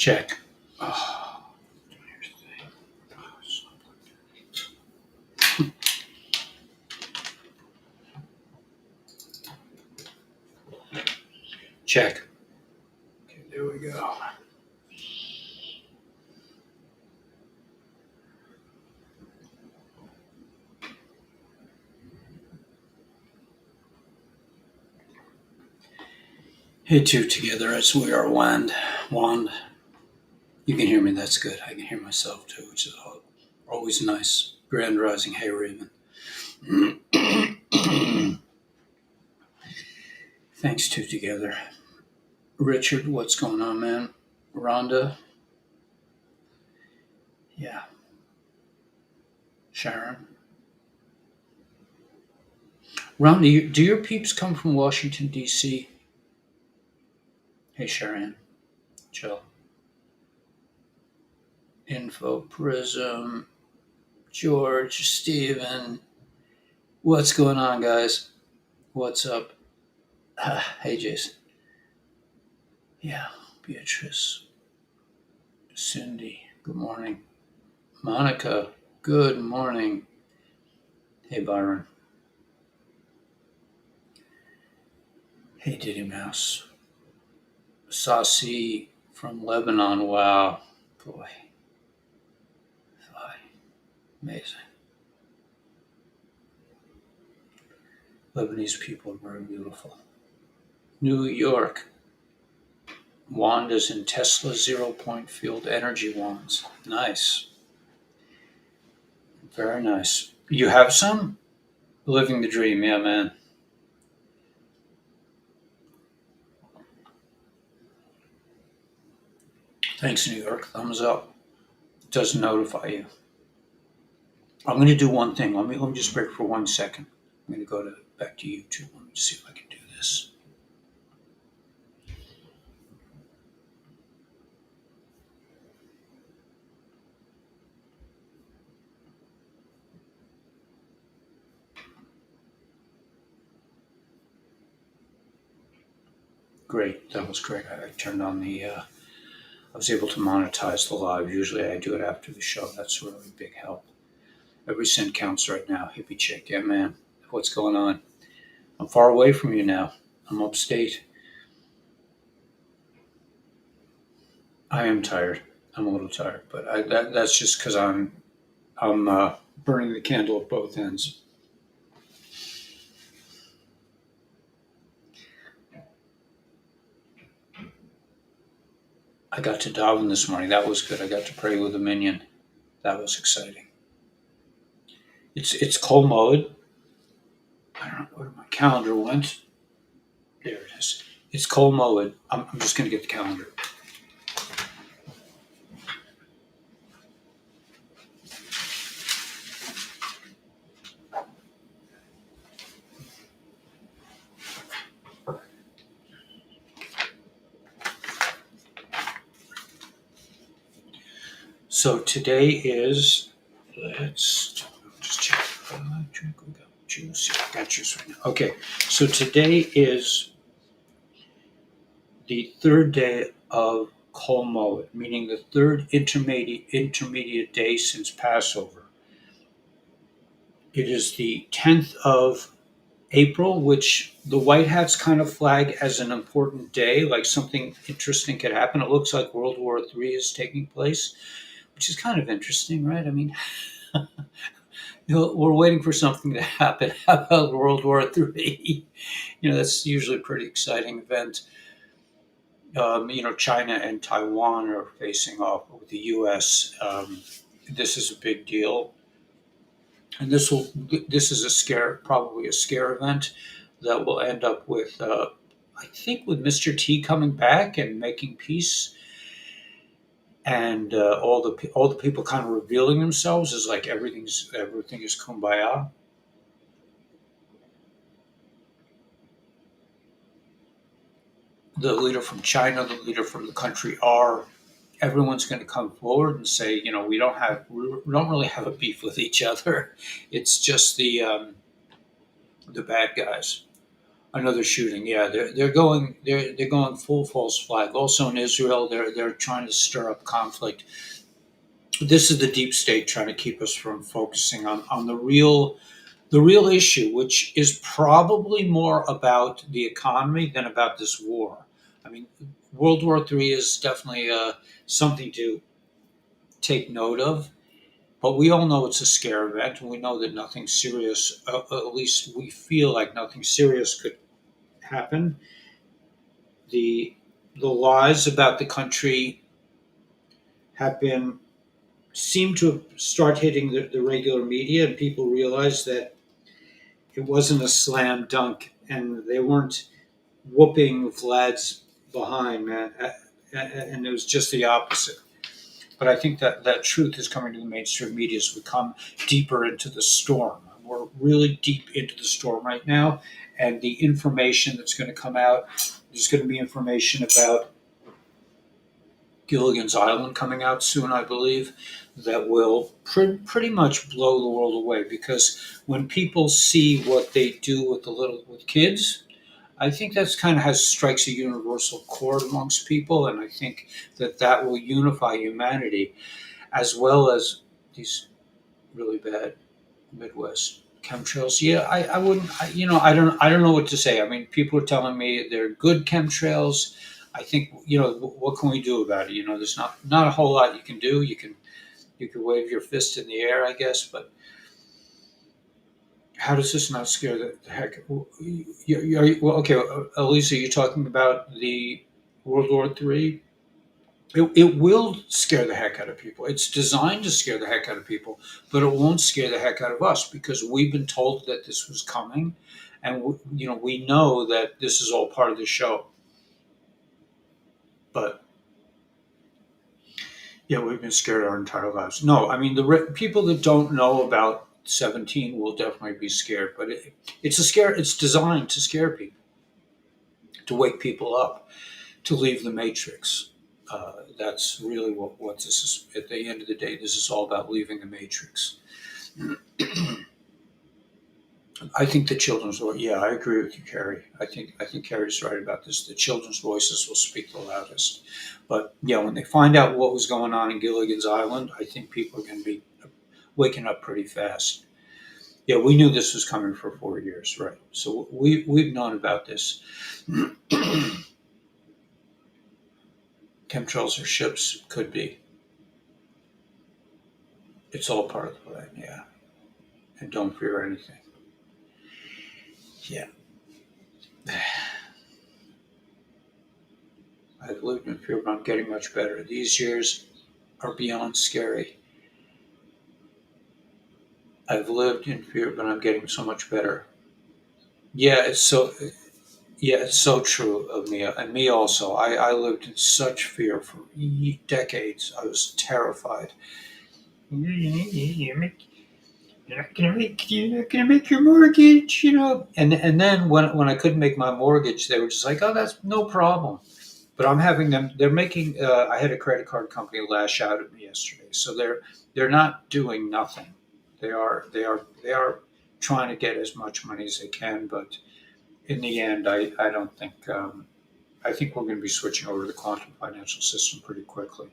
Check. Oh, check. Okay, there we go. Hey, two together as we are wand. You can hear me, that's good. I can hear myself too, which is always nice. Grand rising, hey Raven. Thanks, two together. Richard, what's going on, man? Rhonda? Yeah. Sharon? Rhonda, do your peeps come from Washington, D.C.? Hey, Sharon. Chill. Info Prism. George, Steven. What's going on, guys? What's up? Hey, Jason. Yeah, Beatrice. Cindy, good morning. Monica, good morning. Hey, Byron. Hey, Diddy Mouse. Saucy from Lebanon. Wow. Boy. Amazing. Lebanese people are very beautiful. New York. Wandas in Tesla 0-point field energy wands. Nice. Very nice. You have some? Living the dream, yeah, man. Thanks, New York. Thumbs up. It doesn't notify you. I'm going to do one thing. Let me just break for 1 second. I'm going to go back to YouTube. Let me see if I can do this. Great. That was great. I turned on the, I was able to monetize the live. Usually I do it after the show. That's a really big help. Every cent counts right now. Hippie chick. Yeah, man. What's going on? I'm far away from you now. I'm upstate. I am tired. I'm a little tired, but that's just because I'm burning the candle at both ends. I got to daven this morning. That was good. I got to pray with a minion. That was exciting. It's Kol Moed. I don't know where my calendar went. There it is. It's Kol Moed. I'm just going to get the calendar. So today is, let's just check. We got juice. Yeah, I got juice right now. Okay, so today is the third day of Kol Moed, meaning the third intermediate day since Passover. It is the 10th of April, which the White Hats kind of flag as an important day, like something interesting could happen. It looks like World War III is taking place, which is kind of interesting, right? I mean, we're waiting for something to happen. How about World War III? That's usually a pretty exciting event. China and Taiwan are facing off with the U.S. This is a big deal, and this is probably a scare event that will end up with, I think, with Mr. T coming back and making peace, and all the people kind of revealing themselves as like everything is kumbaya. The leader from China, the leader from the country everyone's going to come forward and say, we don't really have a beef with each other. It's just the bad guys. Another shooting. Yeah, they're going full false flag. Also in Israel, they're trying to stir up conflict. This is the deep state trying to keep us from focusing on the real issue, which is probably more about the economy than about this war. I mean, World War III is definitely something to take note of, but we all know it's a scare event, and we know that nothing serious, at least we feel like nothing serious could happen. The the lies about the country have been seem to start hitting the regular media, and people realize that it wasn't a slam dunk, and they weren't whooping Vlad's behind, man. And it was just the opposite. But I think that truth is coming to the mainstream media as we come deeper into the storm. We're really deep into the storm right now, and the information that's going to come out, there's going to be information about Gilligan's Island coming out soon, I believe, that will pretty much blow the world away. Because when people see what they do with kids, I think that's kind of has strikes a universal chord amongst people, and I think that will unify humanity, as well as these really bad Midwest chemtrails. Yeah, I wouldn't. I don't know what to say. I mean, people are telling me they're good chemtrails. I think what can we do about it? There's not a whole lot you can do. You can wave your fist in the air, I guess, but how does this not scare the heck? Well, okay, Elisa, you're talking about the World War III. It will scare the heck out of people. It's designed to scare the heck out of people, but it won't scare the heck out of us because we've been told that this was coming, and we know that this is all part of the show. But yeah, we've been scared our entire lives. No, I mean the people that don't know about 17 will definitely be scared, but it's a scare. It's designed to scare people, to wake people up, to leave the matrix. That's really what this is. At the end of the day, this is all about leaving the matrix. I think the children's voice. Yeah, I agree with you, Carrie. I think Carrie's right about this. The children's voices will speak the loudest. But yeah, when they find out what was going on in Gilligan's Island, I think people are going to be waking up pretty fast. Yeah, we knew this was coming for 4 years, right? So we've known about this. Chemtrails or ships could be. It's all part of the plan. Yeah, and don't fear anything. Yeah. I've lived in fear, but I'm getting much better. These years are beyond scary. I've lived in fear, but I'm getting so much better. Yeah, it's so true of me and me also. I lived in such fear for decades. I was terrified. You're not gonna make your mortgage, And then when I couldn't make my mortgage, they were just like, oh, that's no problem. But I'm having them. They're making. I had a credit card company lash out at me yesterday, so they're not doing nothing. They are trying to get as much money as they can, but in the end, I don't think. I think we're going to be switching over to the quantum financial system pretty quickly.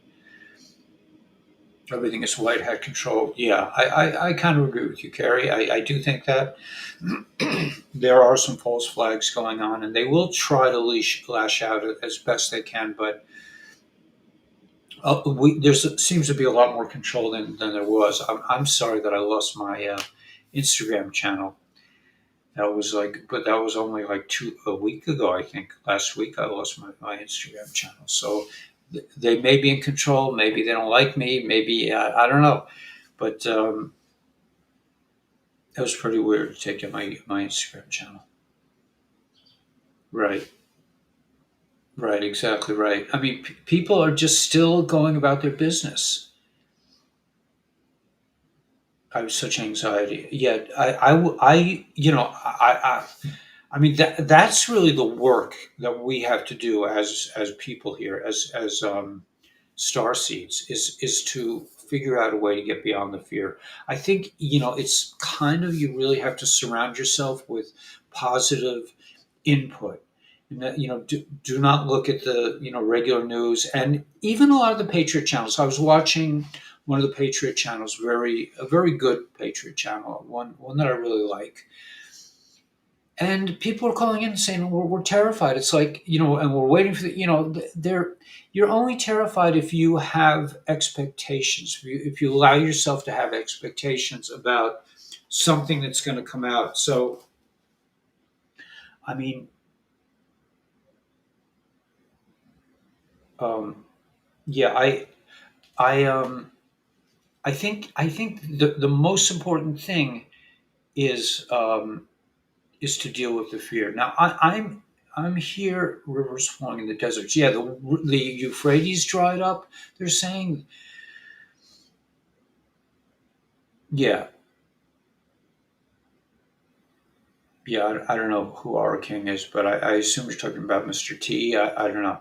Everything is white hat controlled. Yeah, I kind of agree with you, Carrie. I do think that there are some false flags going on, and they will try to lash out as best they can, but there seems to be a lot more control than there was. I'm sorry that I lost my Instagram channel. But that was only like a week ago. I think last week I lost my Instagram channel. So they may be in control. Maybe they don't like me. Maybe I don't know. But it was pretty weird to take down my Instagram channel. Right. Right. Exactly right. I mean, people are just still going about their business. I have such anxiety. Yeah, I mean that's really the work that we have to do as people here, as star seeds, is to figure out a way to get beyond the fear. I think it's kind of you really have to surround yourself with positive input. And that, do not look at the regular news, and even a lot of the Patriot channels. I was watching one of the Patriot channels, a very good Patriot channel, one that I really like. And people are calling in saying we're terrified. It's like, and we're waiting for they're you're only terrified if you have expectations. If you allow yourself to have expectations about something that's going to come out. So, I mean, um, yeah, I I think the most important thing is to deal with the fear. Now I'm here, rivers flowing in the deserts. Yeah, the Euphrates dried up. They're saying, yeah, yeah. I don't know who our king is, but I assume you're talking about Mr. T. I don't know.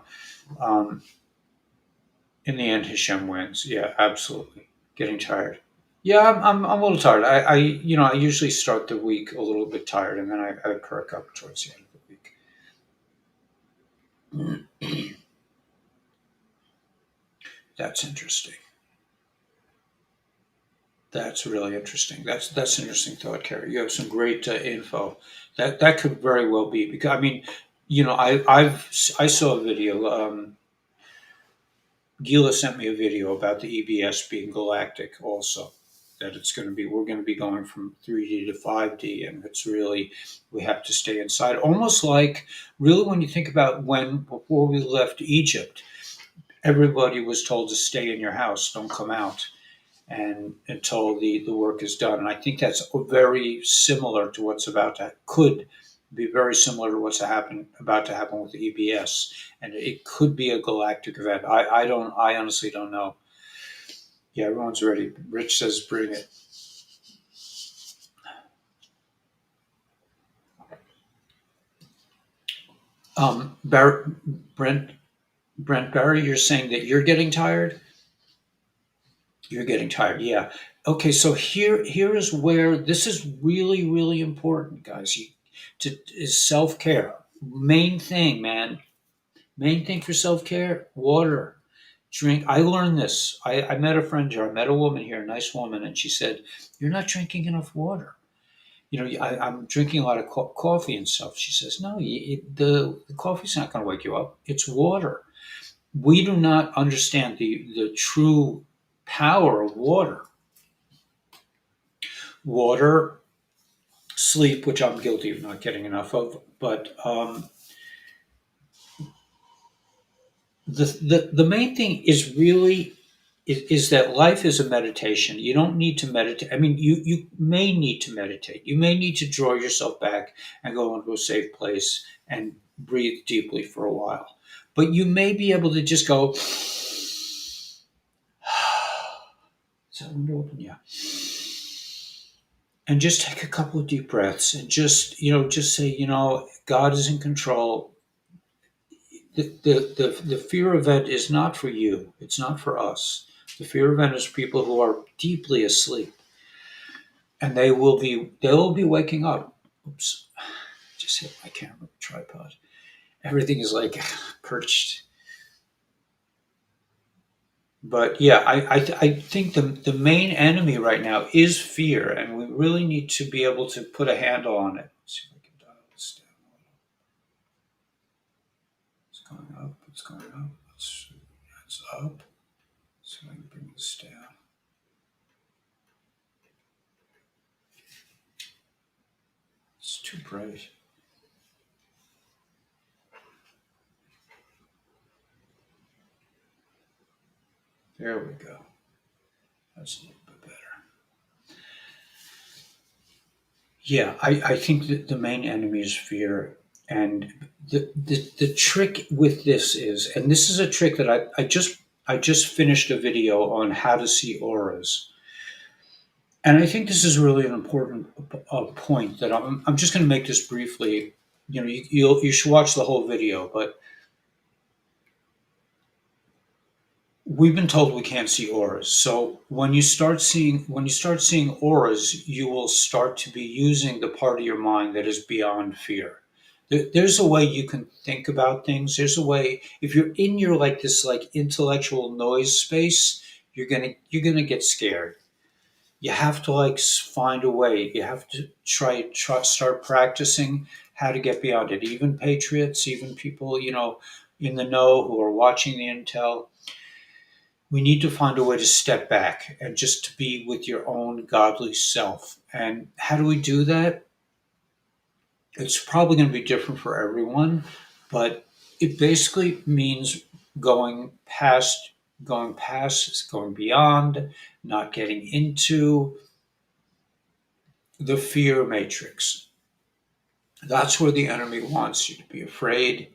Um, in the end, Hashem wins. Yeah, absolutely. Getting tired. Yeah, I'm a little tired. I usually start the week a little bit tired, and then I perk up towards the end of the week. That's interesting. That's really interesting. That's an interesting thought, Carrie. You have some great info. That could very well be because I mean, I saw a video. Gila sent me a video about the EBS being galactic. Also, that we're going to be going from 3D to 5D, and it's really we have to stay inside. Almost like really when you think about before we left Egypt, everybody was told to stay in your house, don't come out and until the work is done. And I think that's very similar to could be very similar to about to happen with the EBS, and it could be a galactic event. I honestly don't know. Yeah, everyone's ready. Rich says, "Bring it." Brent Brent Barry, you're saying that you're getting tired. You're getting tired. Yeah. Okay. So here is where this is really really important, guys. Is self care. Main thing, man. Main thing for self care: water. Drink. I learned this. I met a friend here. I met a woman here, a nice woman, and she said, "You're not drinking enough water." I'm drinking a lot of coffee and stuff. She says, "No, the coffee's not going to wake you up. It's water." We do not understand the true power of water. Water, sleep, which I'm guilty of not getting enough of, but the main thing is really is that life is a meditation. You don't need to meditate. I mean, you may need to meditate. You may need to draw yourself back and go into a safe place and breathe deeply for a while. But you may be able to just go, is that window open? Yeah. And just take a couple of deep breaths and just say, God is in control. The fear event is not for you. It's not for us. The fear event is people who are deeply asleep, and they will be waking up. Oops, just hit my camera tripod. Everything is like perched. But yeah, I think the main enemy right now is fear, and we really need to be able to put a handle on it. Let's see if I can dial this down. It's going up. It's going up. It's up. So I can bring this down. It's too bright. There we go. That's a little bit better. Yeah, I think that the main enemy is fear. And the trick with this is, and this is a trick that I just finished a video on how to see auras. And I think this is really an important point that I'm just going to make this briefly. You should watch the whole video, but we've been told we can't see auras. So when you start seeing auras, you will start to be using the part of your mind that is beyond fear. There's a way you can think about things. There's a way, if you're in your like this like intellectual noise space, you're gonna get scared. You have to like find a way. You have to try start practicing how to get beyond it. Even patriots, even people in the know who are watching the intel, we need to find a way to step back and just to be with your own godly self. And how do we do that? It's probably going to be different for everyone, but it basically means going past, going beyond, not getting into the fear matrix. That's where the enemy wants you to be afraid,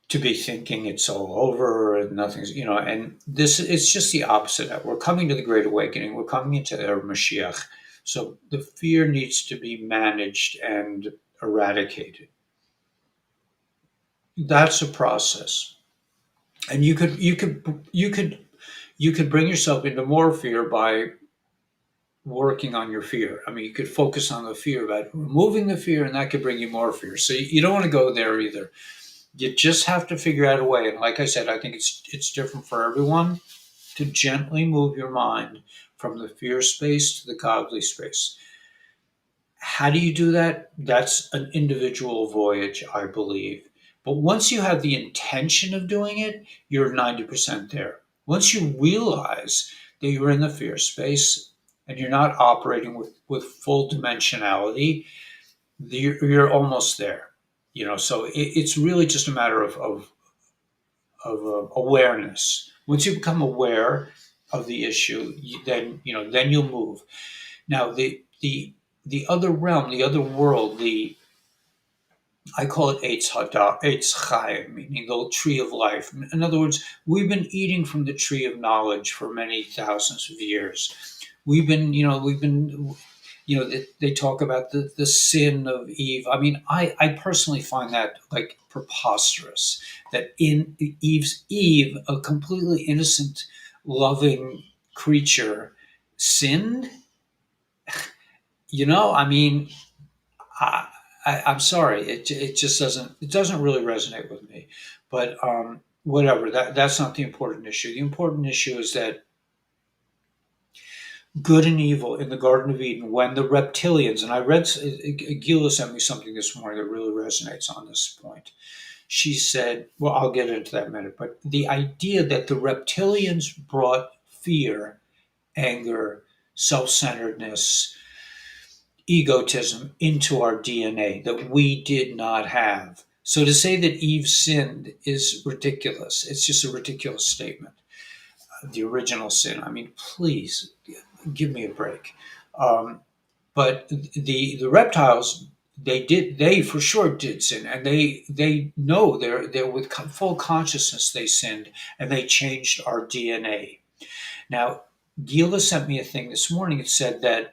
to be thinking it's all over and nothing's, and this it's just the opposite. We're coming to the Great Awakening. We're coming into our Mashiach. So the fear needs to be managed and eradicated. That's a process. And you could bring yourself into more fear by working on your fear. I mean, you could focus on the fear, about removing the fear, and that could bring you more fear. So you don't want to go there either. You just have to figure out a way. And like I said, I think it's different for everyone, to gently move your mind from the fear space to the godly space. How do you do that? That's an individual voyage, I believe. But once you have the intention of doing it, you're 90% there. Once you realize that you're in the fear space and you're not operating with full dimensionality, you're almost there. So it's really just a matter of awareness. Once you become aware of the issue, then you'll move. Now the other realm, the other world, the I call it Eitz Chaim, meaning the tree of life. In other words, we've been eating from the tree of knowledge for many thousands of years. They talk about the sin of Eve. I mean, I personally find that like preposterous, that in Eve, a completely innocent, loving creature, sinned. I mean, I'm sorry, it just doesn't really resonate with me. But whatever, that's not the important issue. The important issue is that good and evil in the Garden of Eden, when the reptilians, and I read, Gila sent me something this morning that really resonates on this point. She said, well, I'll get into that in a minute, but the idea that the reptilians brought fear, anger, self-centeredness, egotism into our DNA that we did not have. So to say that Eve sinned is ridiculous. It's just a ridiculous statement. The original sin. I mean, please give me a break. But the reptiles, they for sure did sin, and they know they're with full consciousness they sinned, and they changed our DNA. Now, Gila sent me a thing this morning. It said that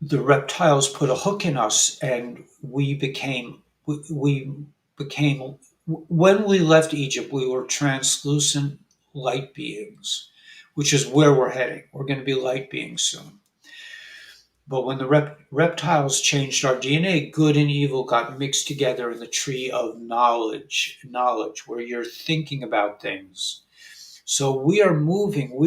the reptiles put a hook in us, and we became when we left Egypt, we were translucent light beings, which is where we're heading. We're going to be light beings soon. But when the reptiles changed our DNA, good and evil got mixed together in the tree of knowledge, where you're thinking about things. So we are moving.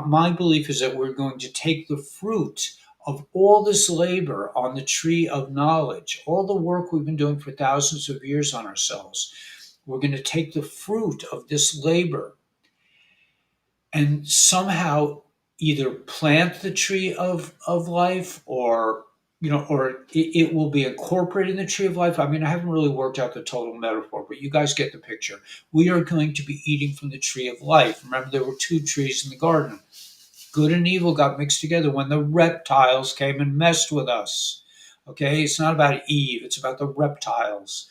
My belief is that we're going to take the fruit of all this labor on the tree of knowledge, all the work we've been doing for thousands of years on ourselves. We're going to take the fruit of this labor and somehow either plant the tree of life, or it will be incorporated in the tree of life. I mean, I haven't really worked out the total metaphor, but you guys get the picture. We are going to be eating from the tree of life. Remember, there were two trees in the garden. Good and evil got mixed together when the reptiles came and messed with us. Okay, it's not about Eve, it's about the reptiles.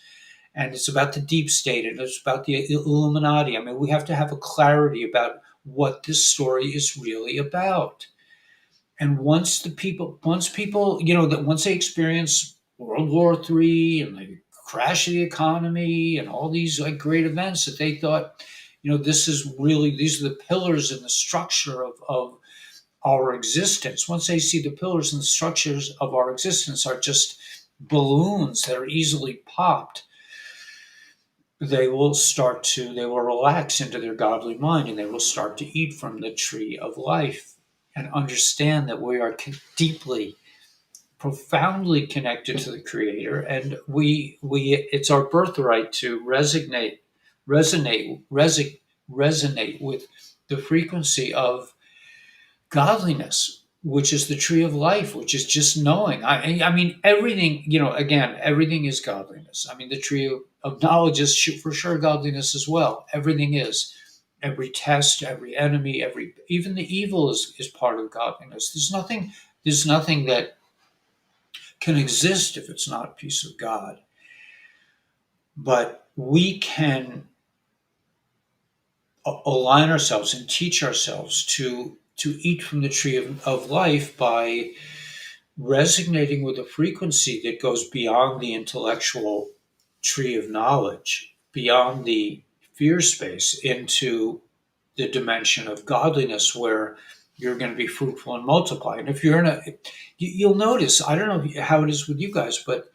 And it's about the deep state, and it's about the Illuminati. I mean, we have to have a clarity about what this story is really about. And once people, once they experience World War III and the crash of the economy and all these like great events that they thought, these are the pillars in the structure of our existence. Once they see the pillars and the structures of our existence are just balloons that are easily popped, they will relax into their godly mind, and they will start to eat from the tree of life and understand that we are deeply, profoundly connected to the Creator, and we it's our birthright to resonate, resonate with the frequency of godliness, which is the tree of life, which is just knowing. I mean, everything, again, everything is godliness. I mean, the tree of knowledge is for sure godliness as well. Everything is. Every test, every enemy, even the evil is part of godliness. There's nothing that can exist if it's not a piece of God. But we can align ourselves and teach ourselves to eat from the tree of life by resonating with a frequency that goes beyond the intellectual tree of knowledge, beyond the fear space, into the dimension of godliness where you're going to be fruitful and multiply. And if you're you'll notice, I don't know how it is with you guys, but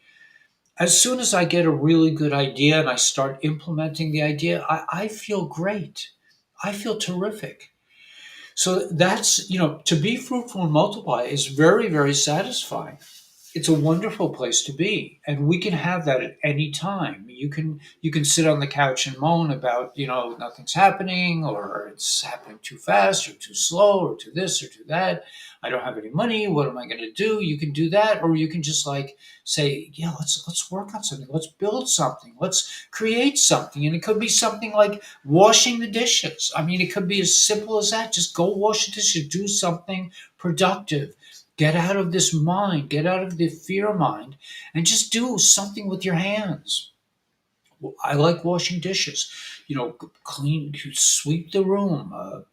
as soon as I get a really good idea and I start implementing the idea, I feel great. I feel terrific. So that's, to be fruitful and multiply is very, very satisfying. It's a wonderful place to be, and we can have that at any time. You can sit on the couch and moan about, nothing's happening, or it's happening too fast or too slow or to this or to that. I don't have any money. What am I going to do? You can do that, or you can just like say, yeah, let's work on something. Let's build something. Let's create something, and it could be something like washing the dishes. I mean, it could be as simple as that. Just go wash the dishes. Do something productive. Get out of this mind, get out of the fear mind, and just do something with your hands. I like washing dishes. Clean, sweep the room,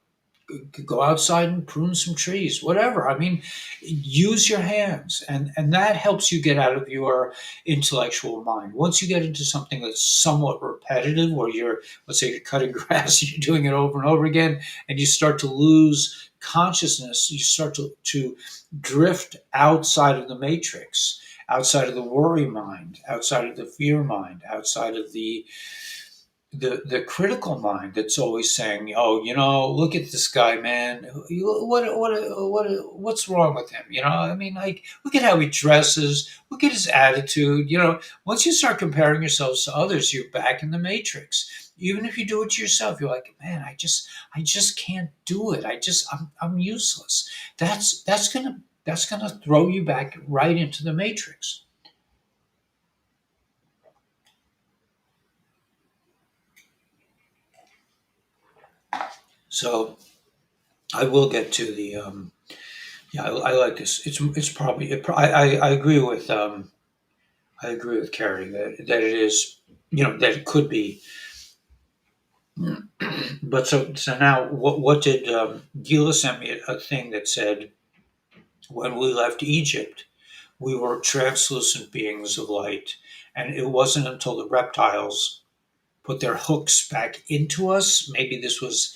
go outside and prune some trees, whatever. I mean, use your hands, and that helps you get out of your intellectual mind. Once you get into something that's somewhat repetitive, where let's say you're cutting grass, you're doing it over and over again, and you start to lose consciousness, you start to drift outside of the matrix, outside of the worry mind, outside of the fear mind, outside of the critical mind that's always saying, "Oh, look at this guy, man. What's wrong with him?" I mean, like, look at how he dresses. Look at his attitude. Once you start comparing yourselves to others, you're back in the matrix. Even if you do it to yourself, you're like, "Man, I just can't do it. I'm useless." That's gonna throw you back right into the matrix. So I will get to the yeah, I like this. It's probably I agree with Carrie that it is, that it could be. But so now what did Gila sent me a thing that said, when we left Egypt we were translucent beings of light, and it wasn't until the reptiles put their hooks back into us. Maybe this was,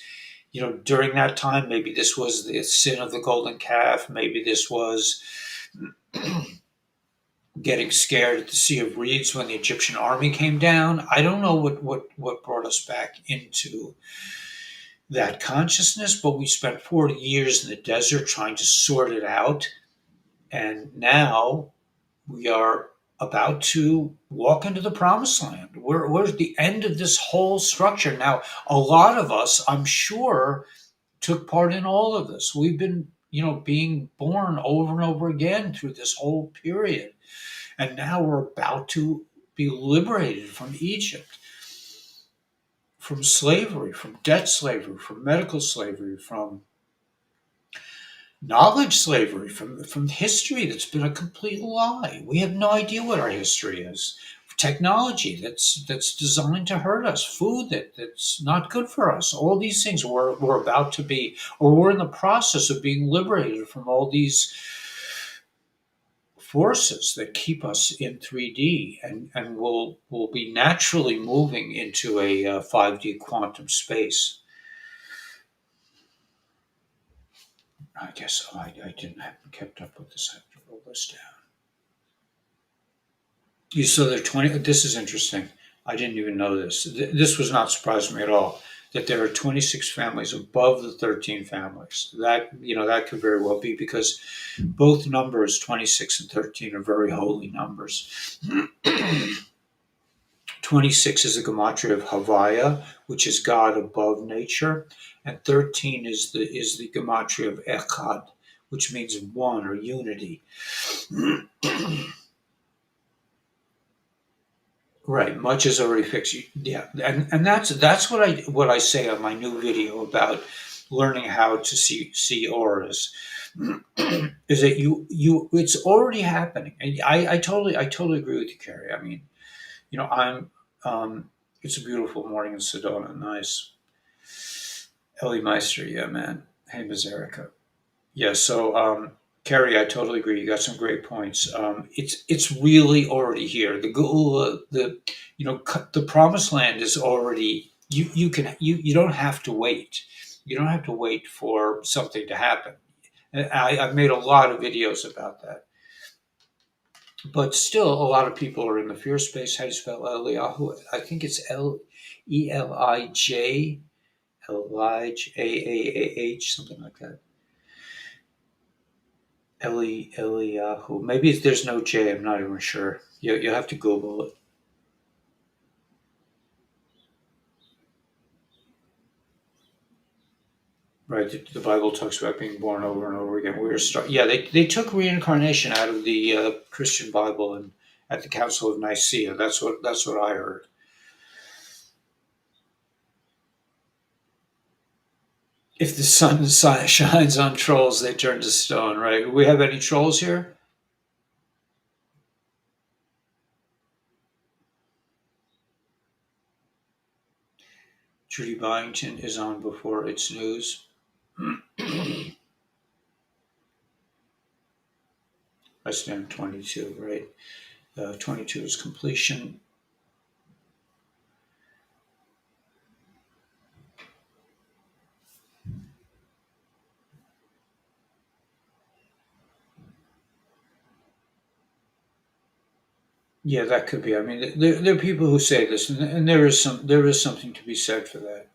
during that time. Maybe this was the sin of the golden calf. Maybe this was getting scared at the Sea of Reeds when the Egyptian army came down. I don't know what brought us back into that consciousness, but we spent 40 years in the desert trying to sort it out. And now we are about to walk into the promised land. We're at the end of this whole structure. Now, a lot of us, I'm sure, took part in all of this. We've been, being born over and over again through this whole period. And now we're about to be liberated from Egypt, from slavery, from debt slavery, from medical slavery, from knowledge slavery, from history that's been a complete lie. We have no idea what our history is. Technology that's designed to hurt us, food that's not good for us. All these things we're about to be, or we're in the process of being liberated from all these forces that keep us in 3D, and will be naturally moving into a 5D quantum space. I guess I didn't have kept up with this. I have to roll this down. You saw there 20. This is interesting. I didn't even know this. This was not surprising me at all. That there are 26 families above the 13 families. That that could very well be because both numbers, 26 and 13, are very holy numbers. 26 is the gematria of Havaya, which is God above nature, and 13 is the gematria of Echad, which means one or unity. Right, much is already fixed. Yeah, and that's what I say on my new video about learning how to see auras. Is that you it's already happening, and I totally agree with you, Carrie. I mean, I'm it's a beautiful morning in Sedona. Nice, Ellie Meister. Yeah, man. Hey, Ms. Erica. Yeah, so Carrie, I totally agree. You got some great points. It's really already here. The Geula, the promised land is already. You don't have to wait. You don't have to wait for something to happen. And I've made a lot of videos about that. But still, a lot of people are in the fear space. How do you spell Eliyahu? I think it's Elij, Elijah, Aah, something like that. Eliyahu. Maybe there's no J. I'm not even sure. You have to Google it. Right. The Bible talks about being born over and over again. Yeah. They took reincarnation out of the Christian Bible and at the Council of Nicaea. That's what I heard. If the sun shines on trolls, they turn to stone. Right. Do we have any trolls here? Judy Byington is on before it's news. I stand 22. Right. 22 is completion. Yeah, that could be. I mean, there are people who say this, and there is something to be said for that.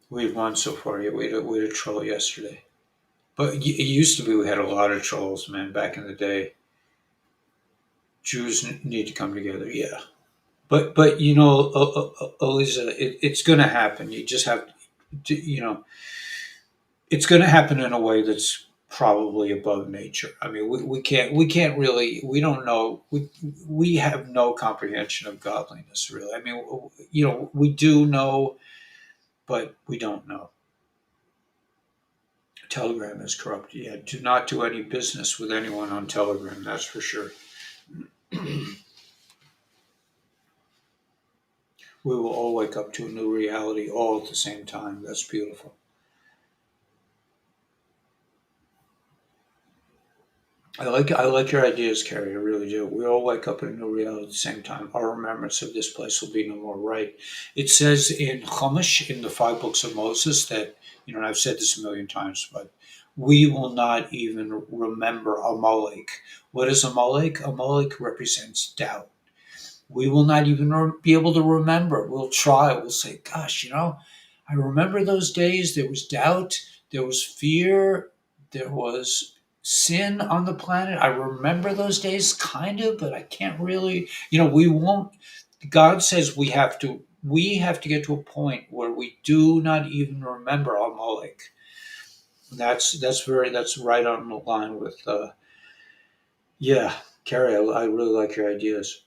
We've won so far. Yeah, we had a troll yesterday, but it used to be we had a lot of trolls, man. Back in the day, Jews need to come together. Yeah, but Eliza, it's going to happen. You just have to, it's going to happen in a way that's probably above nature. I mean, we can't really, we don't know, we have no comprehension of godliness, really. I mean, we do know, but we don't know. Telegram is corrupt. Yeah, do not do any business with anyone on Telegram, that's for sure. We will all wake up to a new reality all at the same time. That's beautiful. I like your ideas, Carrie. I really do. We all wake up in a new reality at the same time. Our remembrance of this place will be no more. Right. It says in Chumash, in the five books of Moses, that and I've said this a million times, but we will not even remember Amalek. What is Amalek? Amalek represents doubt. We will not even be able to remember. We'll try. We'll say, "Gosh, I remember those days. There was doubt. There was fear. There was." Sin on the planet. I remember those days kind of, but I can't really, we won't. God says we have to get to a point where we do not even remember Amalek. That's right on the line with yeah, Carrie, I really like your ideas.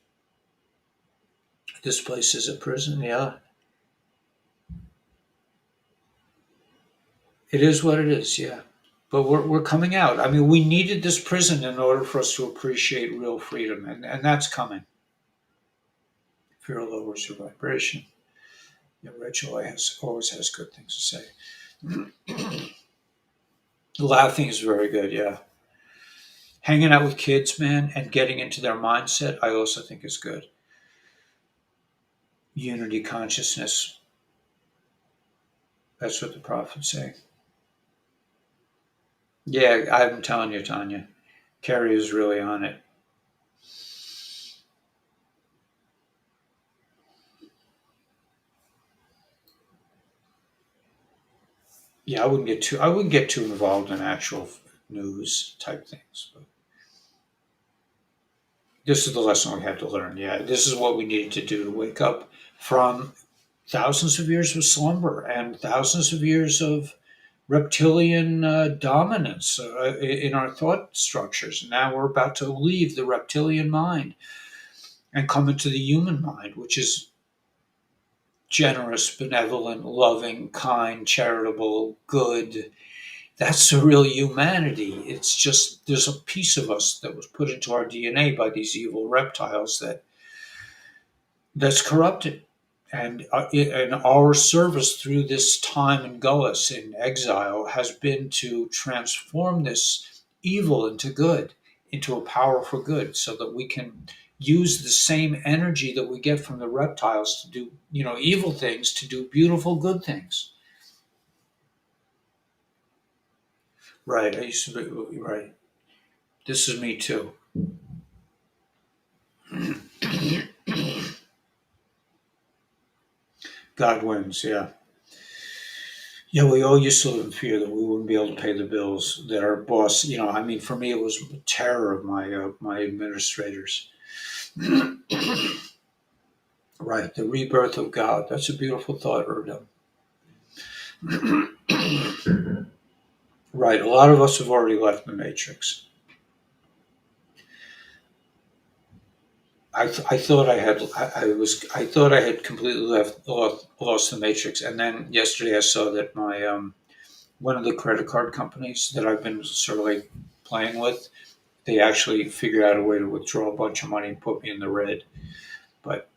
This place is a prison. Yeah, it is what it is. Yeah, but we're coming out. I mean, we needed this prison in order for us to appreciate real freedom, and that's coming. Fear lowers your vibration. Yeah, Rachel always has good things to say. Laughing is very good. Yeah, hanging out with kids, man, and getting into their mindset, I also think is good. Unity consciousness. That's what the prophets say. Yeah, I'm telling you, Tanya. Carrie is really on it. Yeah, I wouldn't get too involved in actual news type things. But this is the lesson we had to learn. Yeah, this is what we needed to do to wake up from thousands of years of slumber and thousands of years of reptilian dominance in our thought structures. Now we're about to leave the reptilian mind and come into the human mind, which is generous, benevolent, loving, kind, charitable, good. That's the real humanity. It's just there's a piece of us that was put into our DNA by these evil reptiles that's corrupted. And our service through this time in Gullus in exile has been to transform this evil into good, into a power for good, so that we can use the same energy that we get from the reptiles to do, evil things, to do beautiful good things. Right. I used to be right. This is me too. God wins. Yeah. Yeah, we all used to live in fear that we wouldn't be able to pay the bills. That our boss, I mean, for me, it was terror of my administrators. Right, the rebirth of God. That's a beautiful thought, Erdem. Right, a lot of us have already left the matrix. I thought I thought I had completely lost the matrix, and then yesterday I saw that my one of the credit card companies that I've been sort of like playing with, they actually figured out a way to withdraw a bunch of money and put me in the red. But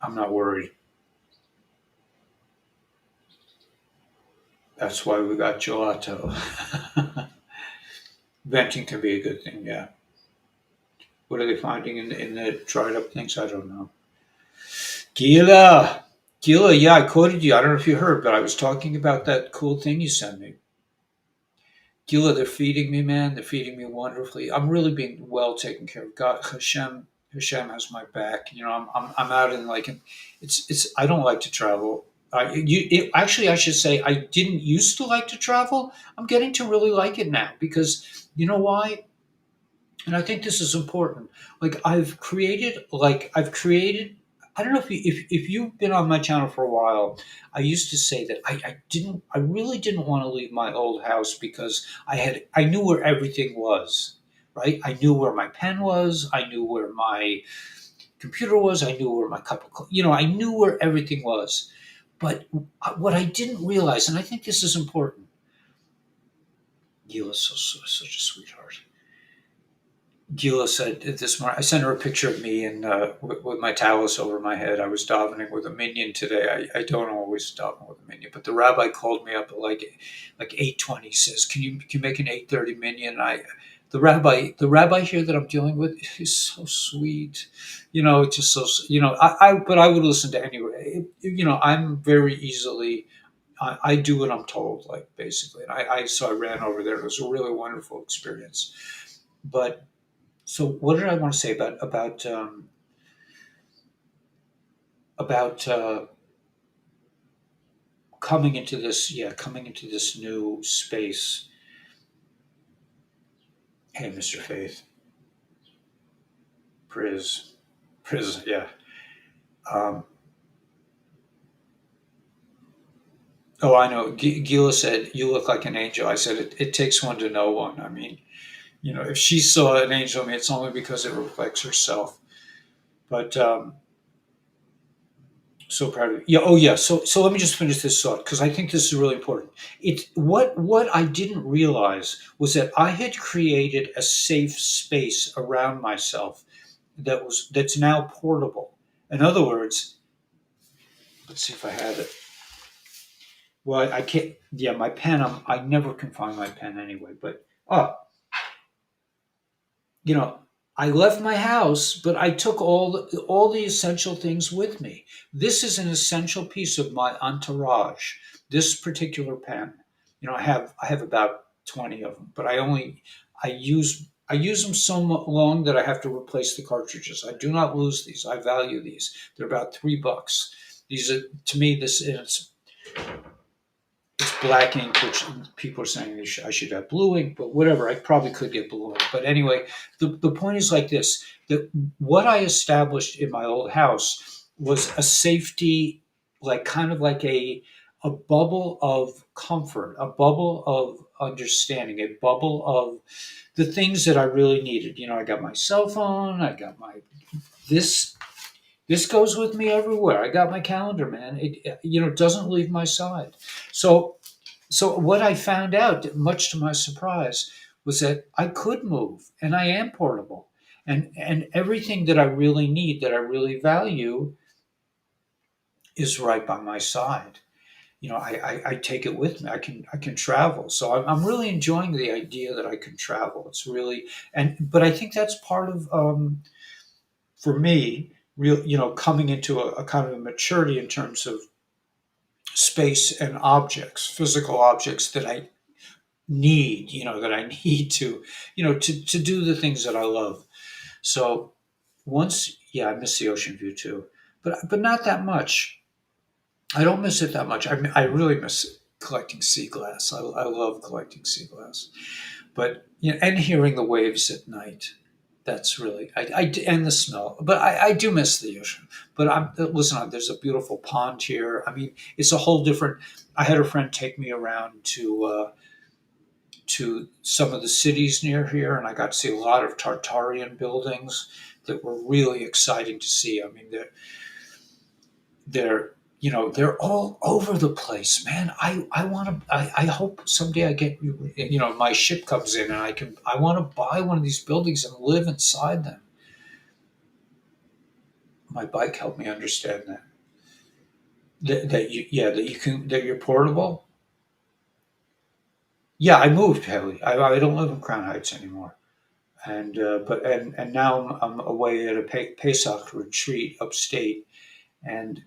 I'm not worried. That's why we got gelato. Venting can be a good thing, yeah. What are they finding in the dried up things? I don't know. Gila! Gila, yeah, I quoted you. I don't know if you heard, but I was talking about that cool thing you sent me. Gila, they're feeding me, man. They're feeding me wonderfully. I'm really being well taken care of. God, Hashem has my back. I'm out in like, it's. I don't like to travel. Actually, I should say I didn't used to like to travel. I'm getting to really like it now because you know why? And I think this is important. I've created. I don't know if you've been on my channel for a while. I used to say that I really didn't want to leave my old house because I knew where everything was. Right, I knew where my pen was. I knew where my computer was. I knew where my cup of I knew where everything was. But what I didn't realize, and I think this is important, Gila's such a sweetheart. Gila said this morning, I sent her a picture of me and with my talus over my head. I was davening with a minion today. I don't always daven with a minion, but the rabbi called me up at like 8:20. Says, "Can you make an 8:30 minion?" The rabbi here that I'm dealing with is so sweet. It's just so but I would listen to anyway. I'm very easily. I do what I'm told, like basically. And so I ran over there. It was a really wonderful experience, but. So, what did I want to say about coming into this? Yeah, coming into this new space. Hey, Mr. Faith, Priz, yeah. Um, oh, I know. Gila said you look like an angel. I said it takes one to know one. I mean, if she saw an angel, I mean, it's only because it reflects herself. But so proud of you. Yeah. Oh, yeah. So let me just finish this thought because I think this is really important. It what I didn't realize was that I had created a safe space around myself that's now portable. In other words, let's see if I have it. Well, I can't. Yeah, my pen. I never can find my pen anyway. But you know, I left my house, but I took all the essential things with me. This is an essential piece of my entourage. This particular pen, I have about 20 of them, but I I use them so long that I have to replace the cartridges. I do not lose these. I value these. They're about $3. These are, to me, this is, it's black ink, which people are saying I should have blue ink, but whatever. I probably could get blue ink. But anyway, the point is like this: that what I established in my old house was a safety, like kind of like a bubble of comfort, a bubble of understanding, a bubble of the things that I really needed. I got my cell phone, I got my this. This goes with me everywhere. I got my calendar, man. It doesn't leave my side. So so what I found out, much to my surprise, was that I could move and I am portable. And everything that I really need, that I really value, is right by my side. I take it with me. I can travel. So I'm really enjoying the idea that I can travel. It's really but I think that's part of for me, real coming into a kind of a maturity in terms of space and objects, physical objects that I need, that I need to do the things that I love. So yeah, I miss the ocean view too, but not that much. I don't miss it that much. I really miss collecting sea glass. I love collecting sea glass, but and hearing the waves at night. That's really and the smell. But I do miss the ocean. But listen. There's a beautiful pond here. I mean, it's a whole different. I had a friend take me around to some of the cities near here, and I got to see a lot of Tartarian buildings that were really exciting to see. I mean, they're all over the place, man. I want to. I hope someday I get my ship comes in and I want to buy one of these buildings and live inside them. My bike helped me understand that you're portable. Yeah, I moved, Haley. I don't live in Crown Heights anymore. And now I'm away at a Pesach retreat upstate, and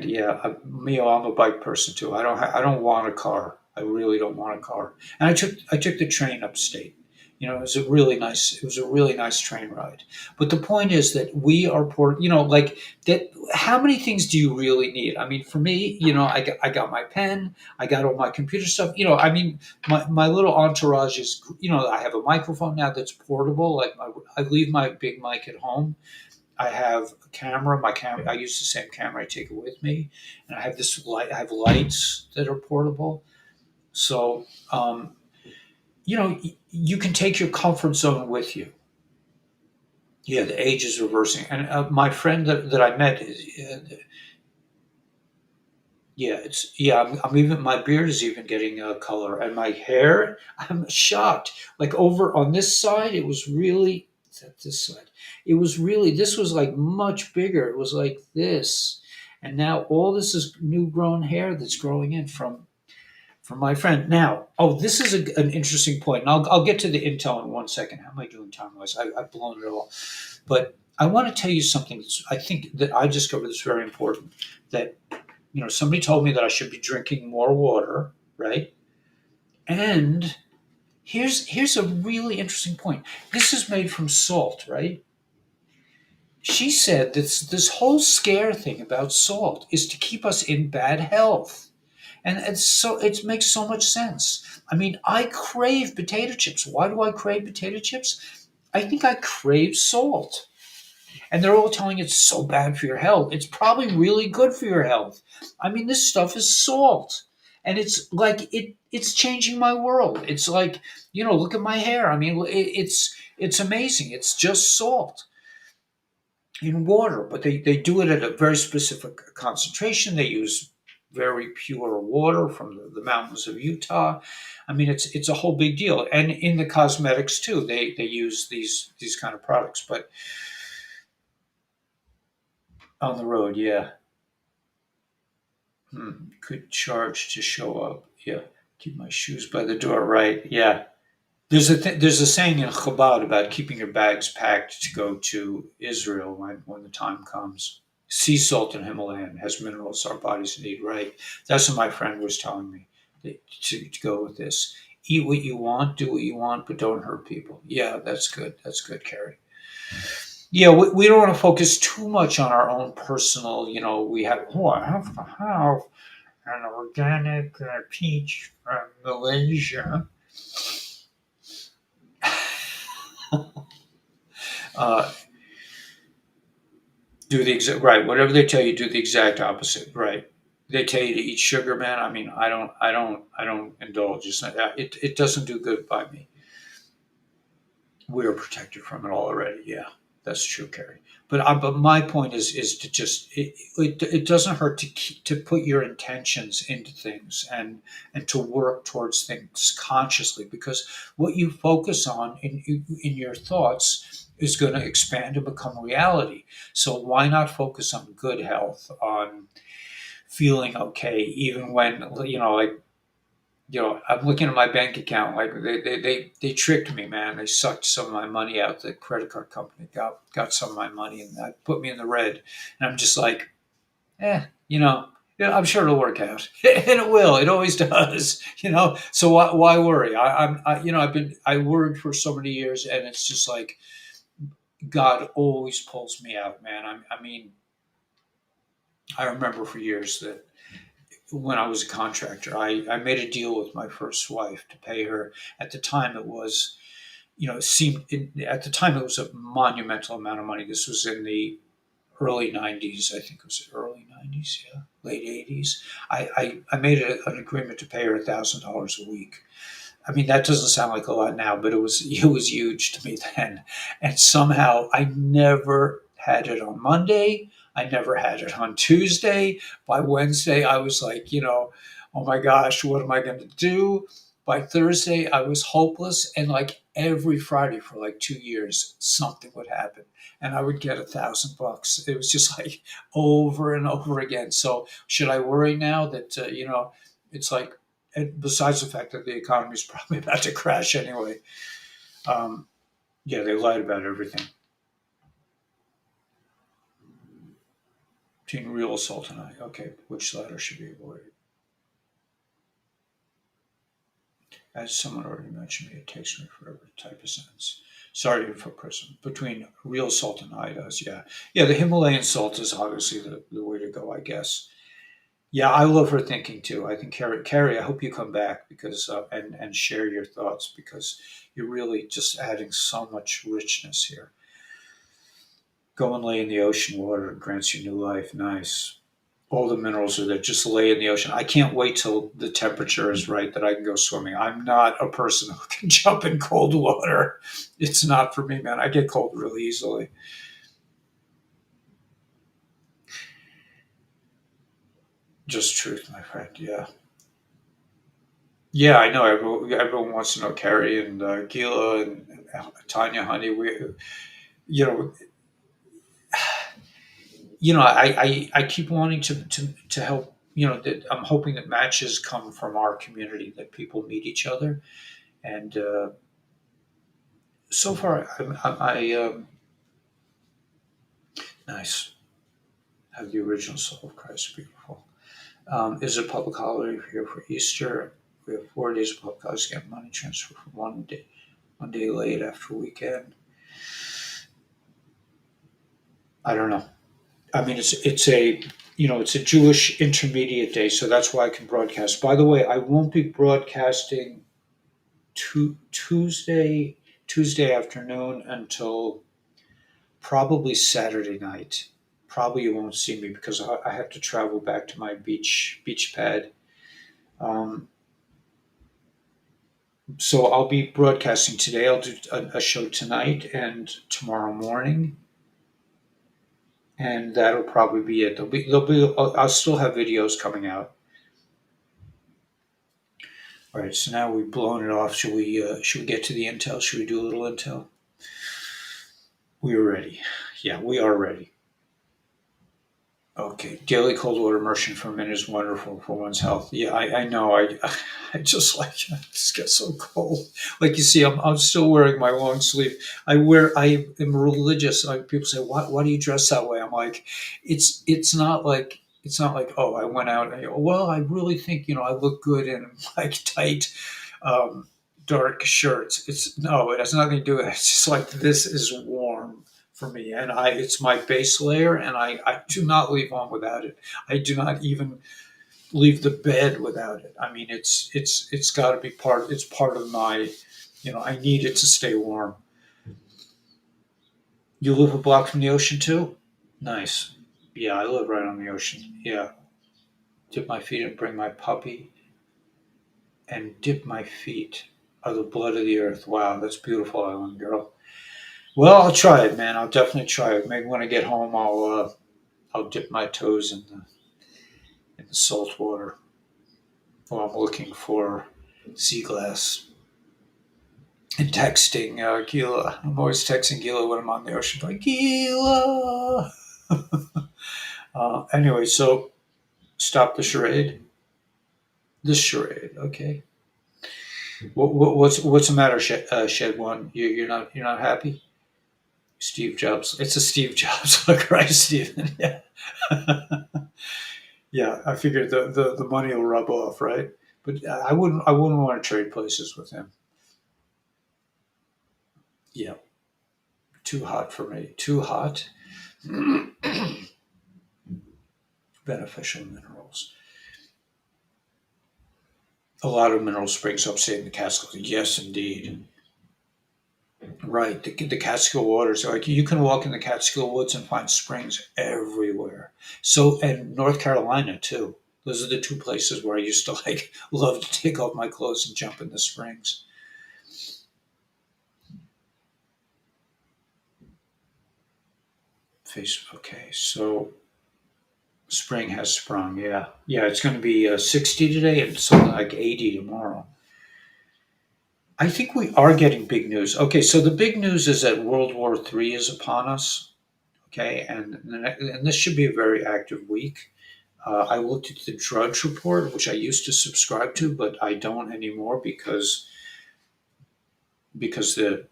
yeah, I'm a bike person too. I don't want a car. I really don't want a car. And I took the train upstate. It was a really nice train ride. But the point is that we are poor. Like that. How many things do you really need? I mean, for me, I got my pen. I got all my computer stuff. I mean, my little entourage is. I have a microphone now that's portable. Like I leave my big mic at home. I have a camera. My camera. I use the same camera. I take it with me, and I have this light. I have lights that are portable. So you can take your comfort zone with you. Yeah, the age is reversing, and my friend that I met, yeah, I'm even my beard is even getting a color, and my hair. I'm shocked. Like over on this side, it was really. Is that this side? It was really. This was like much bigger. It was like this, and now all this is new grown hair that's growing in from my friend. Now, this is an interesting point, and I'll get to the intel in 1 second. How am I doing time wise? I've blown it all, but I want to tell you something. I think that I discovered that's very important. That somebody told me that I should be drinking more water, right? And here's a really interesting point. This is made from salt, right? She said this whole scare thing about salt is to keep us in bad health. And it makes so much sense. I mean, I crave potato chips. Why do I crave potato chips? I think I crave salt. And they're all telling you it's so bad for your health. It's probably really good for your health. I mean, this stuff is salt. And it's like it's changing my world. It's like, look at my hair. I mean, it's amazing. It's just salt in water, but they do it at a very specific concentration. They use very pure water from the mountains of Utah. I mean, it's a whole big deal. And in the cosmetics too, they use these kind of products. But on the road, yeah, could charge to show up. Yeah, keep my shoes by the door. Right. Yeah. There's a saying in Chabad about keeping your bags packed to go to Israel when the time comes. Sea salt in Himalayan has minerals our bodies need, right? That's what my friend was telling me to go with this. eat what you want, do what you want, but don't hurt people. Yeah, that's good. That's good, Carrie. Yeah, we don't want to focus too much on our own personal, we have, oh, I have to have an organic peach from Malaysia. Uh, do the exact right. Whatever they tell you, do the exact opposite. Right. They tell you to eat sugar, man. I mean, I don't indulge. It doesn't do good by me. We are protected from it already. Yeah, that's true, Carrie. But my point is to just it doesn't hurt to put your intentions into things and to work towards things consciously, because what you focus on in your thoughts is going to expand and become reality. So why not focus on good health, on feeling okay, even when like I'm looking at my bank account. Like they tricked me, man. They sucked some of my money out. The credit card company got some of my money and that put me in the red. And I'm just like, yeah, I'm sure it'll work out, and it will. It always does, So why worry? I worried for so many years, and it's just like God always pulls me out, man. I mean, I remember for years that when I was a contractor, I made a deal with my first wife to pay her. At the time, it was, it seemed, at the time, it was a monumental amount of money. This was in the early 90s. I think it was early 90s, yeah, late 80s. I made an agreement to pay her $1,000 a week. I mean, that doesn't sound like a lot now, but it was huge to me then. And somehow I never had it on Monday. I never had it on Tuesday. By Wednesday, I was like, oh my gosh, what am I going to do? By Thursday, I was hopeless. And like every Friday for like 2 years, something would happen. And I would get $1,000. It was just like over and over again. So should I worry now that, it's like, and besides the fact that the economy is probably about to crash anyway. Um, yeah, they lied about everything. Between real assault and I. Okay, which latter should be avoided? As someone already mentioned, it takes me forever to type a sentence. Sorry for prison. Between real salt and iodized, yeah. Yeah, the Himalayan salt is obviously the way to go, I guess. Yeah, I love her thinking too. I think Carrie, I hope you come back because and share your thoughts, because you're really just adding so much richness here. Go and lay in the ocean water. It grants you new life. Nice. All the minerals are there. Just lay in the ocean. I can't wait till the temperature is right that I can go swimming. I'm not a person who can jump in cold water. It's not for me, man. I get cold really easily. Just truth, my friend. Yeah. Yeah, I know. Everyone wants to know Carrie and Gila and Tanya, honey. You know, I keep wanting to help. That I'm hoping that matches come from our community, that people meet each other, and so far, nice. Have the original soul of Christ. Beautiful. Is a public holiday here for Easter. We have 4 days of public holidays. Get money transfer from one day late after weekend. I don't know. I mean, it's a Jewish intermediate day, so that's why I can broadcast. By the way, I won't be broadcasting Tuesday afternoon until probably Saturday night. Probably you won't see me because I have to travel back to my beach pad. Um, so I'll be broadcasting today. I'll do a show tonight and tomorrow morning, and that'll probably be it. I'll still have videos coming out. All right, so now we've blown it off. Should we get to the intel? Should we do a little intel? We are ready. Yeah, we are ready. Okay, daily cold water immersion for a minute is wonderful for one's health. Yeah, I know. I just like I just get so cold. Like you see, I'm still wearing my long sleeve. I am religious. Like people say, why do you dress that way? I'm like, it's not like I went out. Well, I really think I look good and like tight. dark shirts. It's no, it has nothing to do with it. It's just like this is warm for me, and it's my base layer, and I do not leave home without it. I do not even leave the bed without it. I mean, it's got to be part. It's part of my, I need it to stay warm. You live a block from the ocean too? Nice. Yeah, I live right on the ocean. Yeah. Dip my feet and bring my puppy and dip my feet of the blood of the earth. Wow, that's beautiful, Island Girl. Well, I'll try it, man. I'll definitely try it. Maybe when I get home, I'll dip my toes in the salt water while I'm looking for sea glass and texting Gila. I'm always texting Gila when I'm on the ocean, like Gila. Anyway, so stop the charade. This charade, okay. What's the matter, Shed One? You're not happy? Steve Jobs. It's a Steve Jobs look, right, Stephen? Yeah. Yeah, I figured the money will rub off, right? But I wouldn't want to trade places with him. Yeah, too hot for me. Too hot. Beneficial minerals. A lot of mineral springs upstate in the Catskills. Yes, indeed. Right, the Catskill waters. Like you can walk in the Catskill woods and find springs everywhere. So, and North Carolina too. Those are the two places where I used to like love to take off my clothes and jump in the springs. Face. Okay, so spring has sprung. Yeah, yeah. It's going to be 60 today and something like 80 tomorrow. I think we are getting big news. Okay, so the big news is that World War III is upon us. Okay, and this should be a very active week. I looked at the Drudge Report, which I used to subscribe to, but I don't anymore because the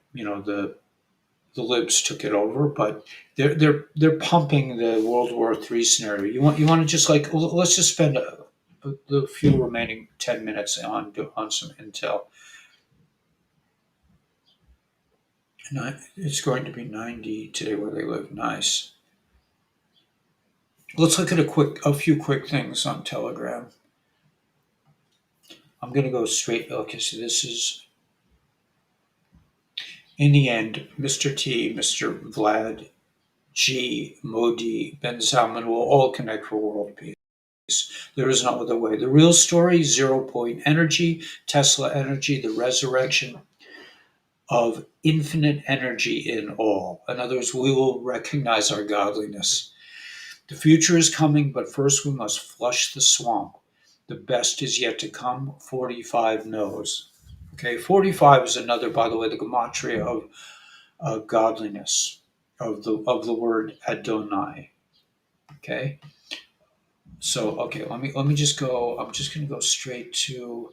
libs took it over. But they're pumping the World War III scenario. You want to just like let's just spend the few remaining 10 minutes on some intel. It's going to be 90 today where they live. Nice. Let's look at a few quick things on Telegram. I'm going to go straight. Okay, so this is in the end, Mr. T, Mr. Vlad, G, Modi, Ben Salman will all connect for world peace. There is no other way. The real story, 0 point energy, Tesla energy, the resurrection of infinite energy in all. In other words, we will recognize our godliness. The future is coming, but first we must flush the swamp. The best is yet to come. 45 knows. Okay, 45 is another, by the way, the gematria of godliness of the word Adonai. Okay, so okay, let me just go. I'm just going to go straight to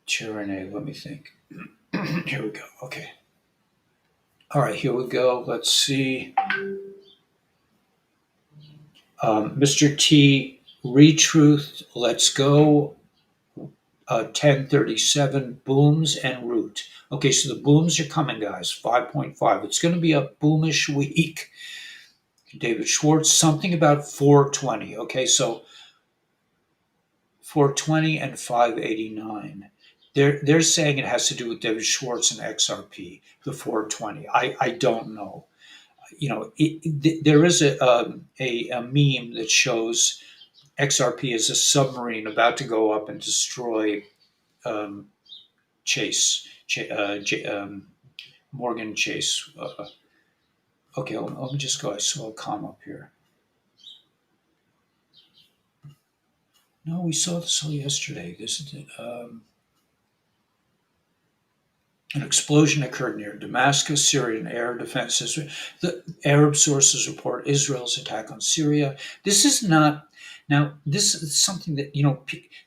Tyranny. Let me think. Here we go. Okay. All right, here we go. Let's see. Mr. T, Retruth, let's go. 1037 booms en route. Okay, so the booms are coming, guys. 5.5. It's going to be a boomish week. David Schwartz, something about 420. Okay, so 420 and 589. They're saying it has to do with David Schwartz and XRP, the 420. I don't know. There is a meme that shows XRP as a submarine about to go up and destroy um, Morgan Chase. Okay, let me just go. I saw a comma up here. No, we saw this all yesterday. This is it. An explosion occurred near Damascus. Syrian air defenses. The Arab sources report Israel's attack on Syria. This is not. Now, this is something that,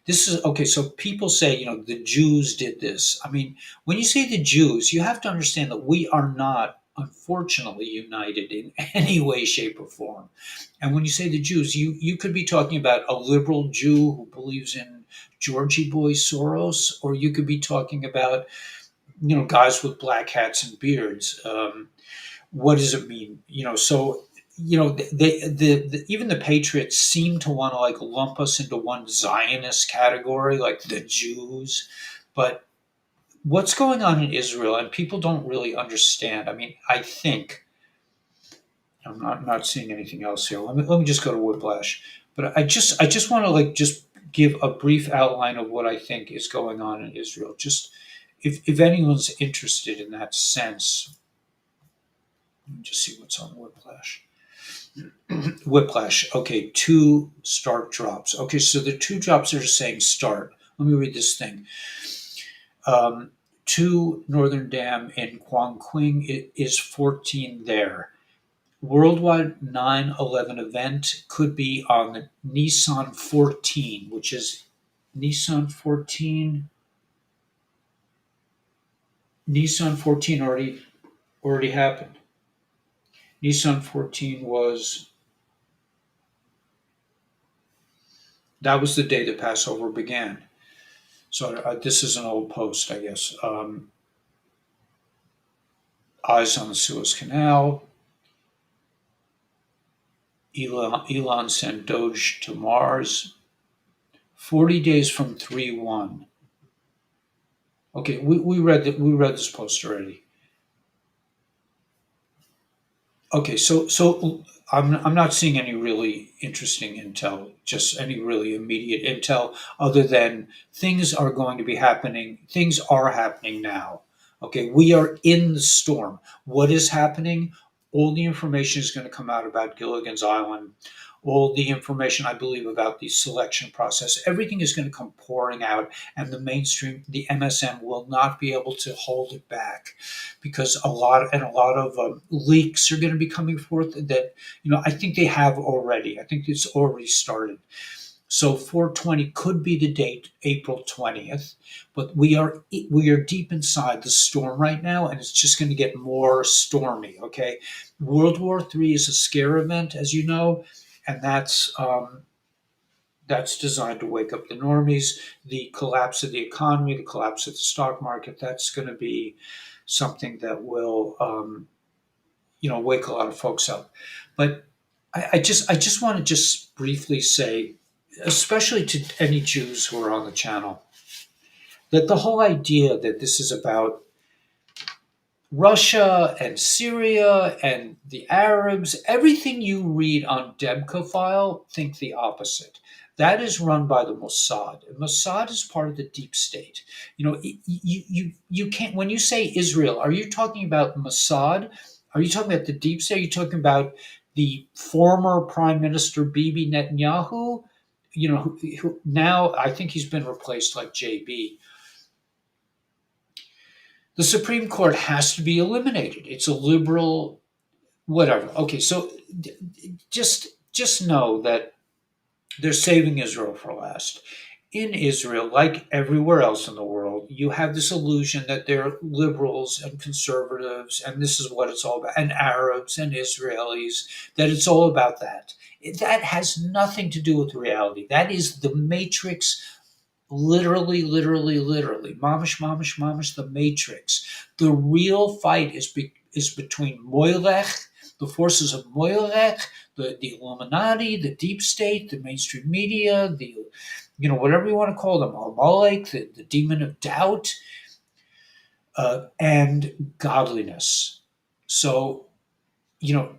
this is okay. So people say, the Jews did this. I mean, when you say the Jews, you have to understand that we are not, unfortunately, united in any way, shape, or form. And when you say the Jews, you could be talking about a liberal Jew who believes in Georgie Boy Soros, or you could be talking about, guys with black hats and beards. What does it mean? So even the patriots seem to want to like lump us into one Zionist category, like the Jews. But what's going on in Israel, and people don't really understand. I mean, I think I'm not seeing anything else here. Let me just go to Whiplash. But I just want to like just give a brief outline of what I think is going on in Israel. Just if anyone's interested in that sense, let me just see what's on Whiplash. Whiplash. Okay, two start drops. Okay, so the two drops are saying start. Let me read this thing. To Northern Dam in Quangqing, it is 14 there. Worldwide 9/11 event could be on the Nissan 14, which is Nissan 14. Nissan 14 already happened. Nissan 14 that was the day that Passover began. So this is an old post, I guess. Eyes on the Suez Canal. Elon sent Doge to Mars. 40 days from 3/1. Okay, we read this post already. Okay, so I'm not seeing any really interesting intel, just any really immediate intel, other than things are going to be happening. Things are happening now. Okay, we are in the storm. What is happening? All the information is going to come out about Gilligan's Island. All the information, I believe, about the selection process. Everything is going to come pouring out, and the mainstream, the MSM, will not be able to hold it back, because a lot of leaks are going to be coming forth that I think they have already. I think it's already started. So 420 could be the date, April 20th, but we are deep inside the storm right now, and it's just going to get more stormy. Okay, World War III is a scare event, as you know, and that's designed to wake up the normies. The collapse of the economy, the collapse of the stock market, that's going to be something that will wake a lot of folks up. But I just want to just briefly say, especially to any Jews who are on the channel, that the whole idea that this is about Russia and Syria and the Arabs, everything you read on Debka file, think the opposite. That is run by the Mossad. Mossad is part of the deep state. You can't, when you say Israel, are you talking about Mossad? Are you talking about the deep state? Are you talking about the former Prime Minister Bibi Netanyahu? Who now I think he's been replaced like JB. The Supreme Court has to be eliminated. It's a liberal, whatever. Okay, so just know that they're saving Israel for last. In Israel, like everywhere else in the world, you have this illusion that they're liberals and conservatives, and this is what it's all about, and Arabs and Israelis, that it's all about that. That has nothing to do with reality. That is the matrix. Literally, literally, literally, mamish, mamish, mamish, the matrix. The real fight is between Moilech, the forces of Moilech, the Illuminati, the deep state, the mainstream media, the whatever you want to call them, Amalek, the demon of doubt, and godliness. So, you know,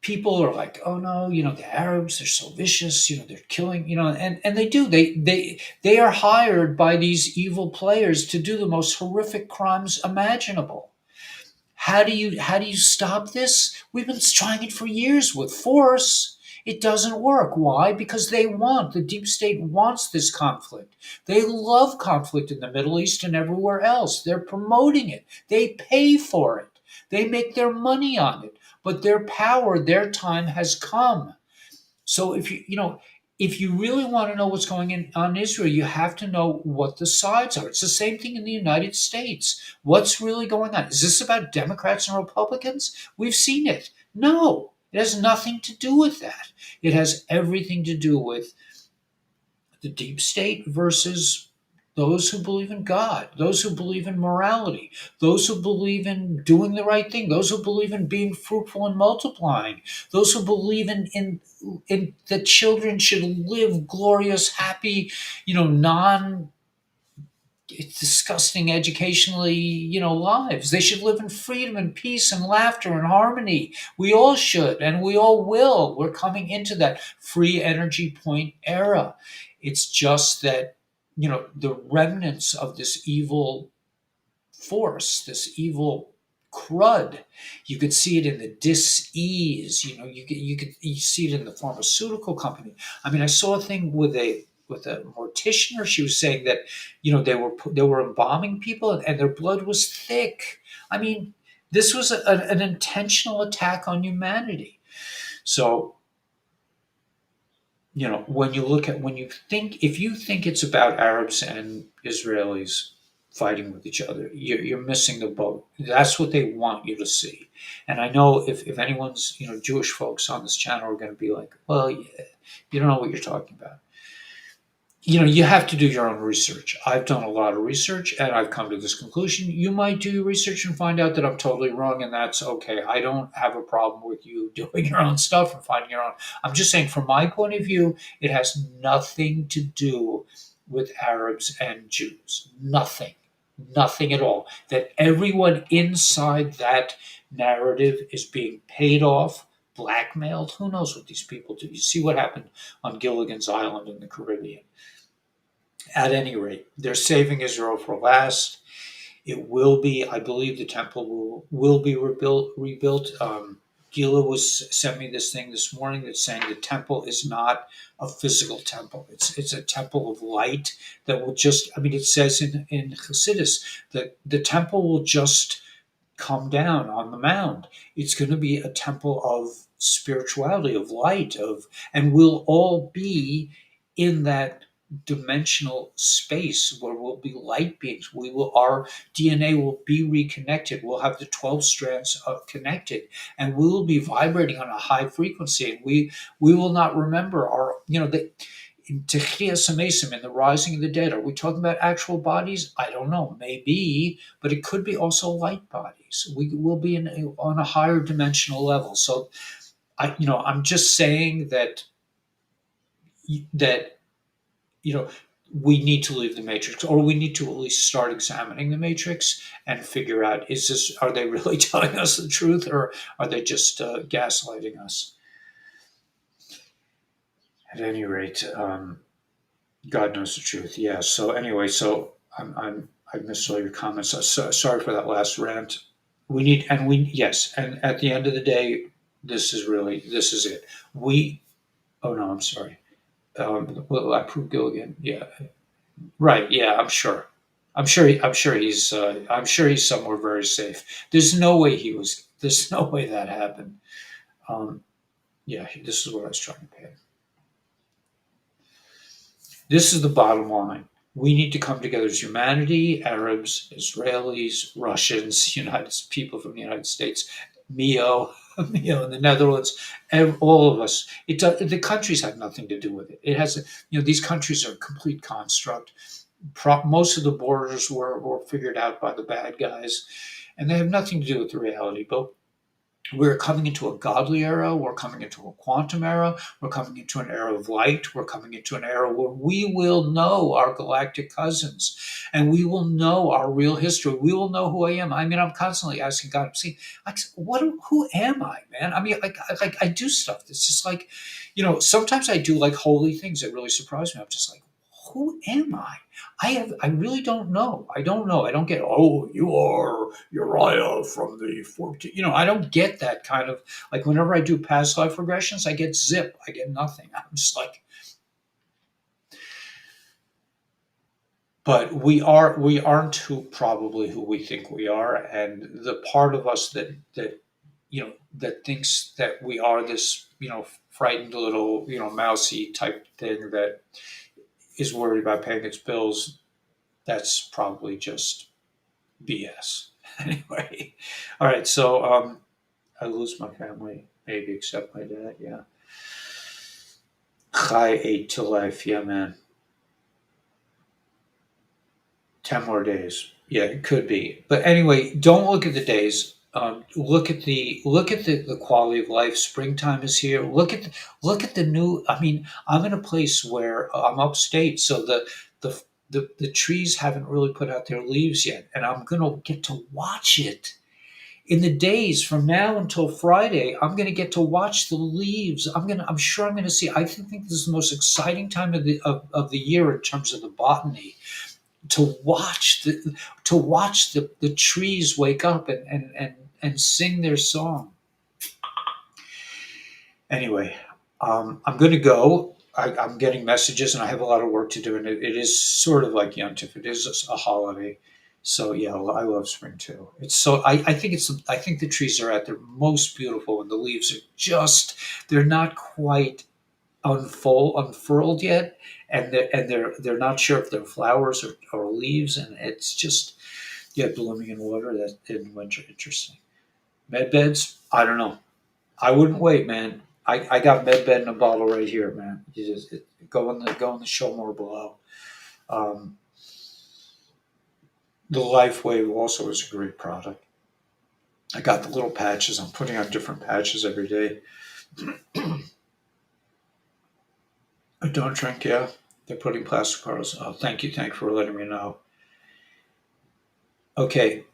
people are like, oh no, the Arabs, they're so vicious, they're killing, and they do. They are hired by these evil players to do the most horrific crimes imaginable. How do you stop this? We've been trying it for years with force. It doesn't work. Why? Because the deep state wants this conflict. They love conflict in the Middle East and everywhere else. They're promoting it. They pay for it. They make their money on it. But their power, their time has come. So if you really want to know what's going on in Israel, you have to know what the sides are. It's the same thing in the United States. What's really going on? Is this about Democrats and Republicans? We've seen it. No, it has nothing to do with that. It has everything to do with the deep state versus those who believe in God, those who believe in morality, those who believe in doing the right thing, those who believe in being fruitful and multiplying, those who believe in that children should live glorious, happy, non disgusting educationally, lives. They should live in freedom and peace and laughter and harmony. We all should, and we all will. We're coming into that free energy point era. It's just that, the remnants of this evil force, this evil crud. You could see it in the dis-ease. You see it in the pharmaceutical company. I mean, I saw a thing with a mortician. She was saying that they were embalming people and their blood was thick. I mean, this was an intentional attack on humanity. So if you think it's about Arabs and Israelis fighting with each other, you're missing the boat. That's what they want you to see. And I know if anyone's, Jewish folks on this channel are going to be like, well, yeah, you don't know what you're talking about. You have to do your own research. I've done a lot of research and I've come to this conclusion. You might do your research and find out that I'm totally wrong, and that's okay. I don't have a problem with you doing your own stuff and finding your own. I'm just saying, from my point of view, it has nothing to do with Arabs and Jews. Nothing. Nothing at all. That everyone inside that narrative is being paid off, blackmailed. Who knows what these people do? You see what happened on Gilligan's Island in the Caribbean. At any rate, they're saving Israel for last. It will be, I believe, the temple will be rebuilt. Gila sent me this thing this morning that's saying the temple is not a physical temple. It's a temple of light that will just. I mean, it says in Hasidus that the temple will just come down on the mound. It's going to be a temple of spirituality, of light, and we'll all be in that dimensional space where we'll be light beings. Our DNA will be reconnected. We'll have the 12 strands connected, and we will be vibrating on a high frequency. And we will not remember in Techiyas Amesim, in the rising of the dead. Are we talking about actual bodies? I don't know. Maybe, but it could be also light bodies. We will be on a higher dimensional level. So, I'm just saying that we need to leave the matrix, or we need to at least start examining the matrix and figure out: are they really telling us the truth, or are they just gaslighting us? At any rate, God knows the truth. Yeah. So anyway, I missed all your comments. Sorry for that last rant. Yes, and at the end of the day, this is it. Oh no, I'm sorry. Well, I proved Gilligan. Yeah. Right. Yeah. I'm sure. I'm sure he's somewhere very safe. There's no way that happened. Yeah. This is what I was trying to pay. This is the bottom line. We need to come together as humanity: Arabs, Israelis, Russians, people from the United States, Mio, Mio in the Netherlands, and all of us. The countries have nothing to do with it. It has, these countries are a complete construct. Most of the borders were figured out by the bad guys, and they have nothing to do with the reality. But we're coming into a godly era. We're coming into a quantum era. We're coming into an era of light. We're coming into an era where we will know our galactic cousins, and we will know our real history. We will know who I am. I mean, I'm constantly asking God, see, who am I, man? I mean, I do stuff that's just like, sometimes I do like holy things that really surprise me. I'm just like, who am I? I really don't know. I don't know. I don't get, oh, you are Uriah from the 14. I don't get that kind of, like, whenever I do past life regressions, I get zip. I get nothing. I'm just like, but we aren't probably who we think we are. And the part of us that thinks that we are this, frightened little, mousy type thing that is worried about paying its bills, that's probably just BS. Anyway, all right. So I lose my family, maybe except my dad. Yeah. Chai ate to life. Yeah, man. 10 more days. Yeah, it could be. But anyway, don't look at the days. Look at the quality of life. Springtime is here. Look at the new. I mean, I'm in a place where I'm upstate, so the the trees haven't really put out their leaves yet, and I'm gonna get to watch it in the days from now until Friday. I'm going to get to watch the leaves. I'm sure I'm going to see. I think this is the most exciting time of the year in terms of the botany, to watch the trees wake up and sing their song. Anyway, I'm going to go. I'm getting messages, and I have a lot of work to do, and it is sort of like Yontif. It is a holiday, so yeah, I love spring too. It's so I think the trees are at their most beautiful, and the leaves are they're not quite unfurled yet, and they're not sure if they're flowers or leaves, and it's just blooming in water that in winter. Interesting. Med beds, I don't know. I wouldn't wait, man. I got MedBed in a bottle right here, man. You just go in the show more below. Um, the LifeWave also is a great product. I got the little patches. I'm putting on different patches every day. I don't drink. Yeah, they're putting plastic bottles. Oh, thank you for letting me know. Okay,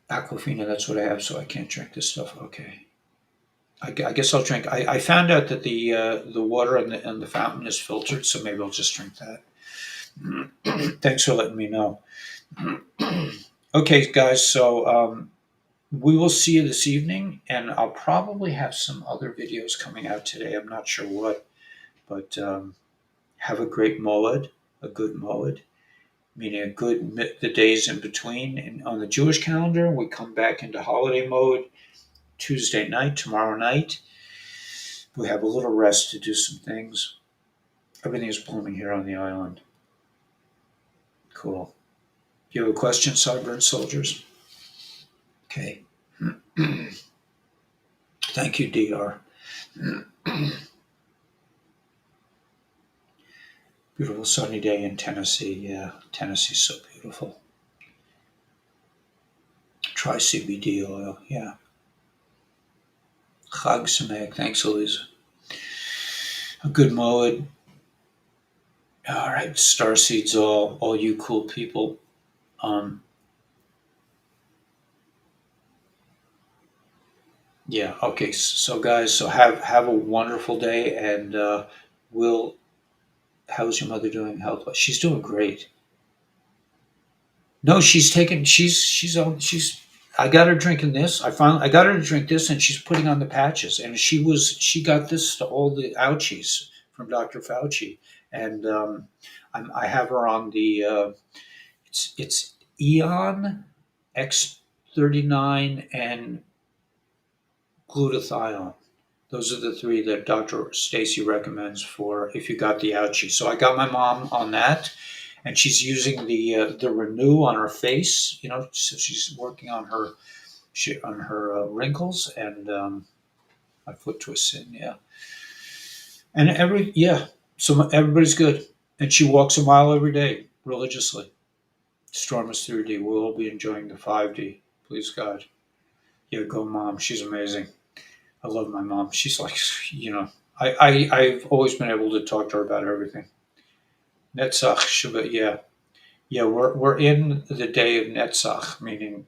Aquafina. That's what I have, so I can't drink this stuff. Okay. I guess I'll drink. I found out that the water in the fountain is filtered, so maybe I'll just drink that. Thanks for letting me know. Okay, guys. So we will see you this evening, and I'll probably have some other videos coming out today. I'm not sure what, but have a great Moed, a good Moed, meaning the days in between. And on the Jewish calendar, we come back into holiday mode Tuesday night, tomorrow night. We have a little rest to do some things. Everything is blooming here on the island. Cool. You have a question, Cyber Soldiers? Okay. Thank you, DR. Beautiful sunny day in Tennessee. Yeah, Tennessee's so beautiful. Try CBD oil. Yeah. Chag Sameach. Thanks, Elisa. A good Moed. All right, star seeds, all you cool people. Yeah. Okay. So, guys, have a wonderful day, and we'll. How's your mother doing health? She's doing great. No, she's taking. She's on. She's. I got her drinking this. I got her to drink this, and she's putting on the patches. And she got this to all the ouchies from Dr. Fauci, and I have her on the. It's Eon X39 and glutathione. Those are the three that Dr. Stacy recommends for if you got the ouchie. So I got my mom on that, and she's using the Renew on her face. So she's working on her wrinkles and my foot twists in. Yeah, and so everybody's good, and she walks a mile every day religiously. Storm is 3D. We'll all be enjoying the 5D. Please God. Yeah, go mom. She's amazing. I love my mom. She's like, I've always been able to talk to her about everything. Netzach, Shabbat, yeah. Yeah, we're in the day of Netzach, meaning,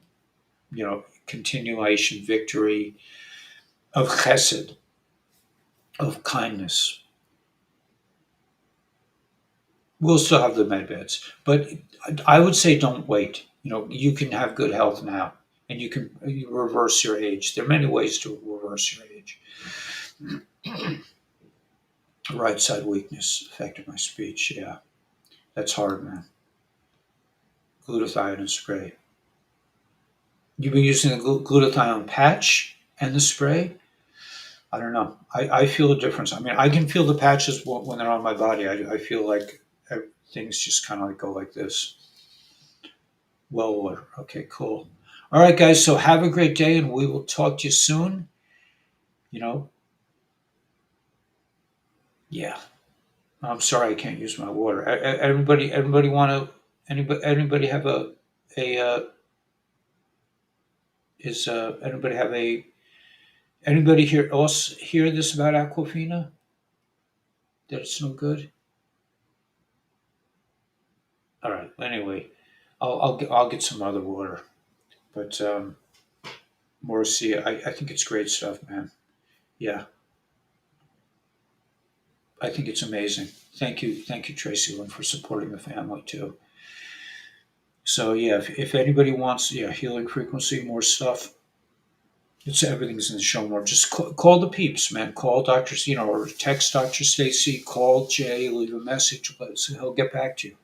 continuation, victory, of chesed, of kindness. We'll still have the med beds, but I would say don't wait. You can have good health now, and you reverse your age. There are many ways to reverse your age. Right side weakness affected my speech. Yeah, that's hard, man. Glutathione spray. You've been using the glutathione patch and the spray? I don't know. I feel a difference. I mean, I can feel the patches when they're on my body. I feel like things just kind of like go like this. Well, okay, cool. All right, guys. So have a great day, and we will talk to you soon. Yeah. I'm sorry, I can't use my water. Everybody want to? Anybody have a is anybody have a anybody here else hear this about Aquafina? That it's no good. All right. Anyway, I'll get some other water. But Morrissey, I think it's great stuff, man. Yeah, I think it's amazing. Thank you, Tracy Lynn, for supporting the family too. So yeah, if anybody wants, yeah, healing frequency, more stuff, it's everything's in the show more. Just call the peeps, man. Call Doctor, or text Doctor Stacy. Call Jay, leave a message. So he'll get back to you.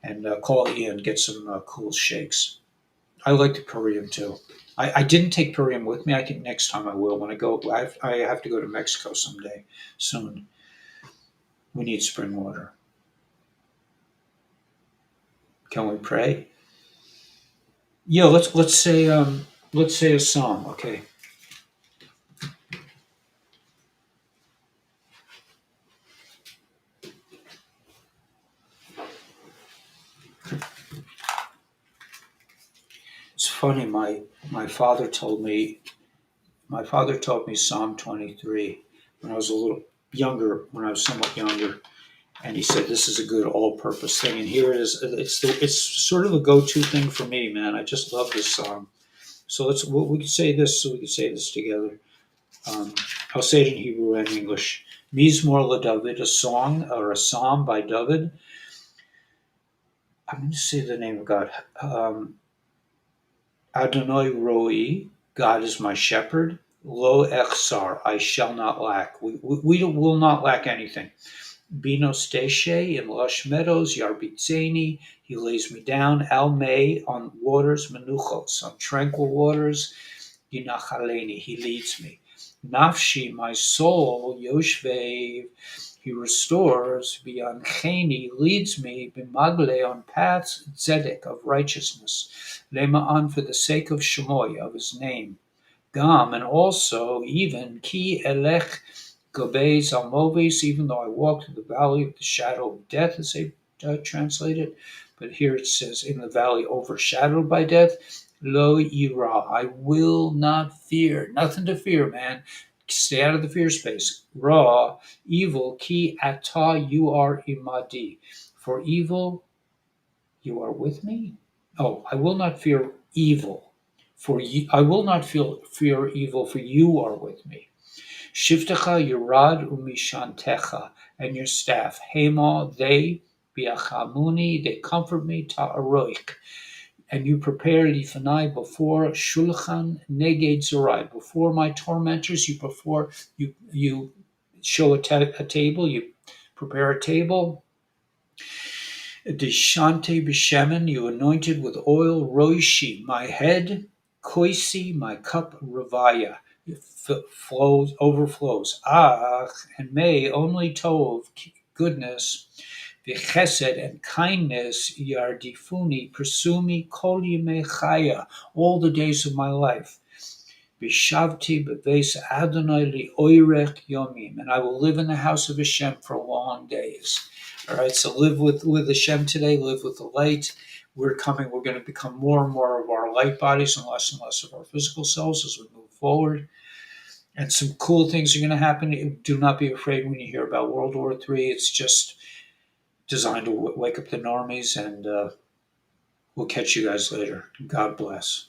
And call Ian, get some cool shakes. I like the Purium too. I didn't take Purium with me. I think next time I will. When I go, I have to go to Mexico someday soon. We need spring water. Can we pray? Yeah, let's say a psalm. Okay. It's funny. My father told me Psalm 23 when I was a little younger. When I was somewhat younger, and he said this is a good all-purpose thing. And here it is. It's sort of a go-to thing for me, man. I just love this psalm. So we could say this. So we could say this together. Um, I'll say it in Hebrew and English. Mizmor LaDavid, a song or a psalm by David. I'm going to say the name of God. Adonai Roi, God is my shepherd. Lo echsar, I shall not lack. We will not lack anything. Bino Steshe in lush meadows, Yarbitzeni, he lays me down. Al May on waters, Menuchos, on tranquil waters. Yinachaleni, he leads me. Nafshi, my soul, Yoshvev, he restores. Biancheni leads me. Bimagle on paths, Zedek of righteousness. Lema'an for the sake of Shemoy, of his name. Gam, and also even Ki Elech Gobei Zalmovis, even though I walk through the valley of the shadow of death, as they translate it. But here it says, in the valley overshadowed by death, Lo Ira, I will not fear. Nothing to fear, man. Stay out of the fear space. Ra, evil, Ki Ata, you are imadi. For evil, you are with me? Oh, I will not fear evil. I will not fear evil, for you are with me. Shivtecha Yerad umishantecha, and your staff. Hema, they, biachamuni, they comfort me, ta'aroik. And you prepare lifanai before shulchan neged zorai, before my tormentors. You show a table. You prepare a table. Deshante b'shemen, you anointed with oil. Roishi, my head. Koisi, my cup. Ravaya, overflows. Ach, and may only tov, goodness, v'chesed, and kindness, yardifuni, pursue me, kol yimei chaya, all the days of my life. Vishavti beves Adonai li'oirech yomim, and I will live in the house of Hashem for long days. All right, so live with Hashem today. Live with the light. We're going to become more and more of our light bodies and less of our physical selves as we move forward. And some cool things are going to happen. Do not be afraid when you hear about World War III. It's just designed to wake up the normies, and we'll catch you guys later. God bless.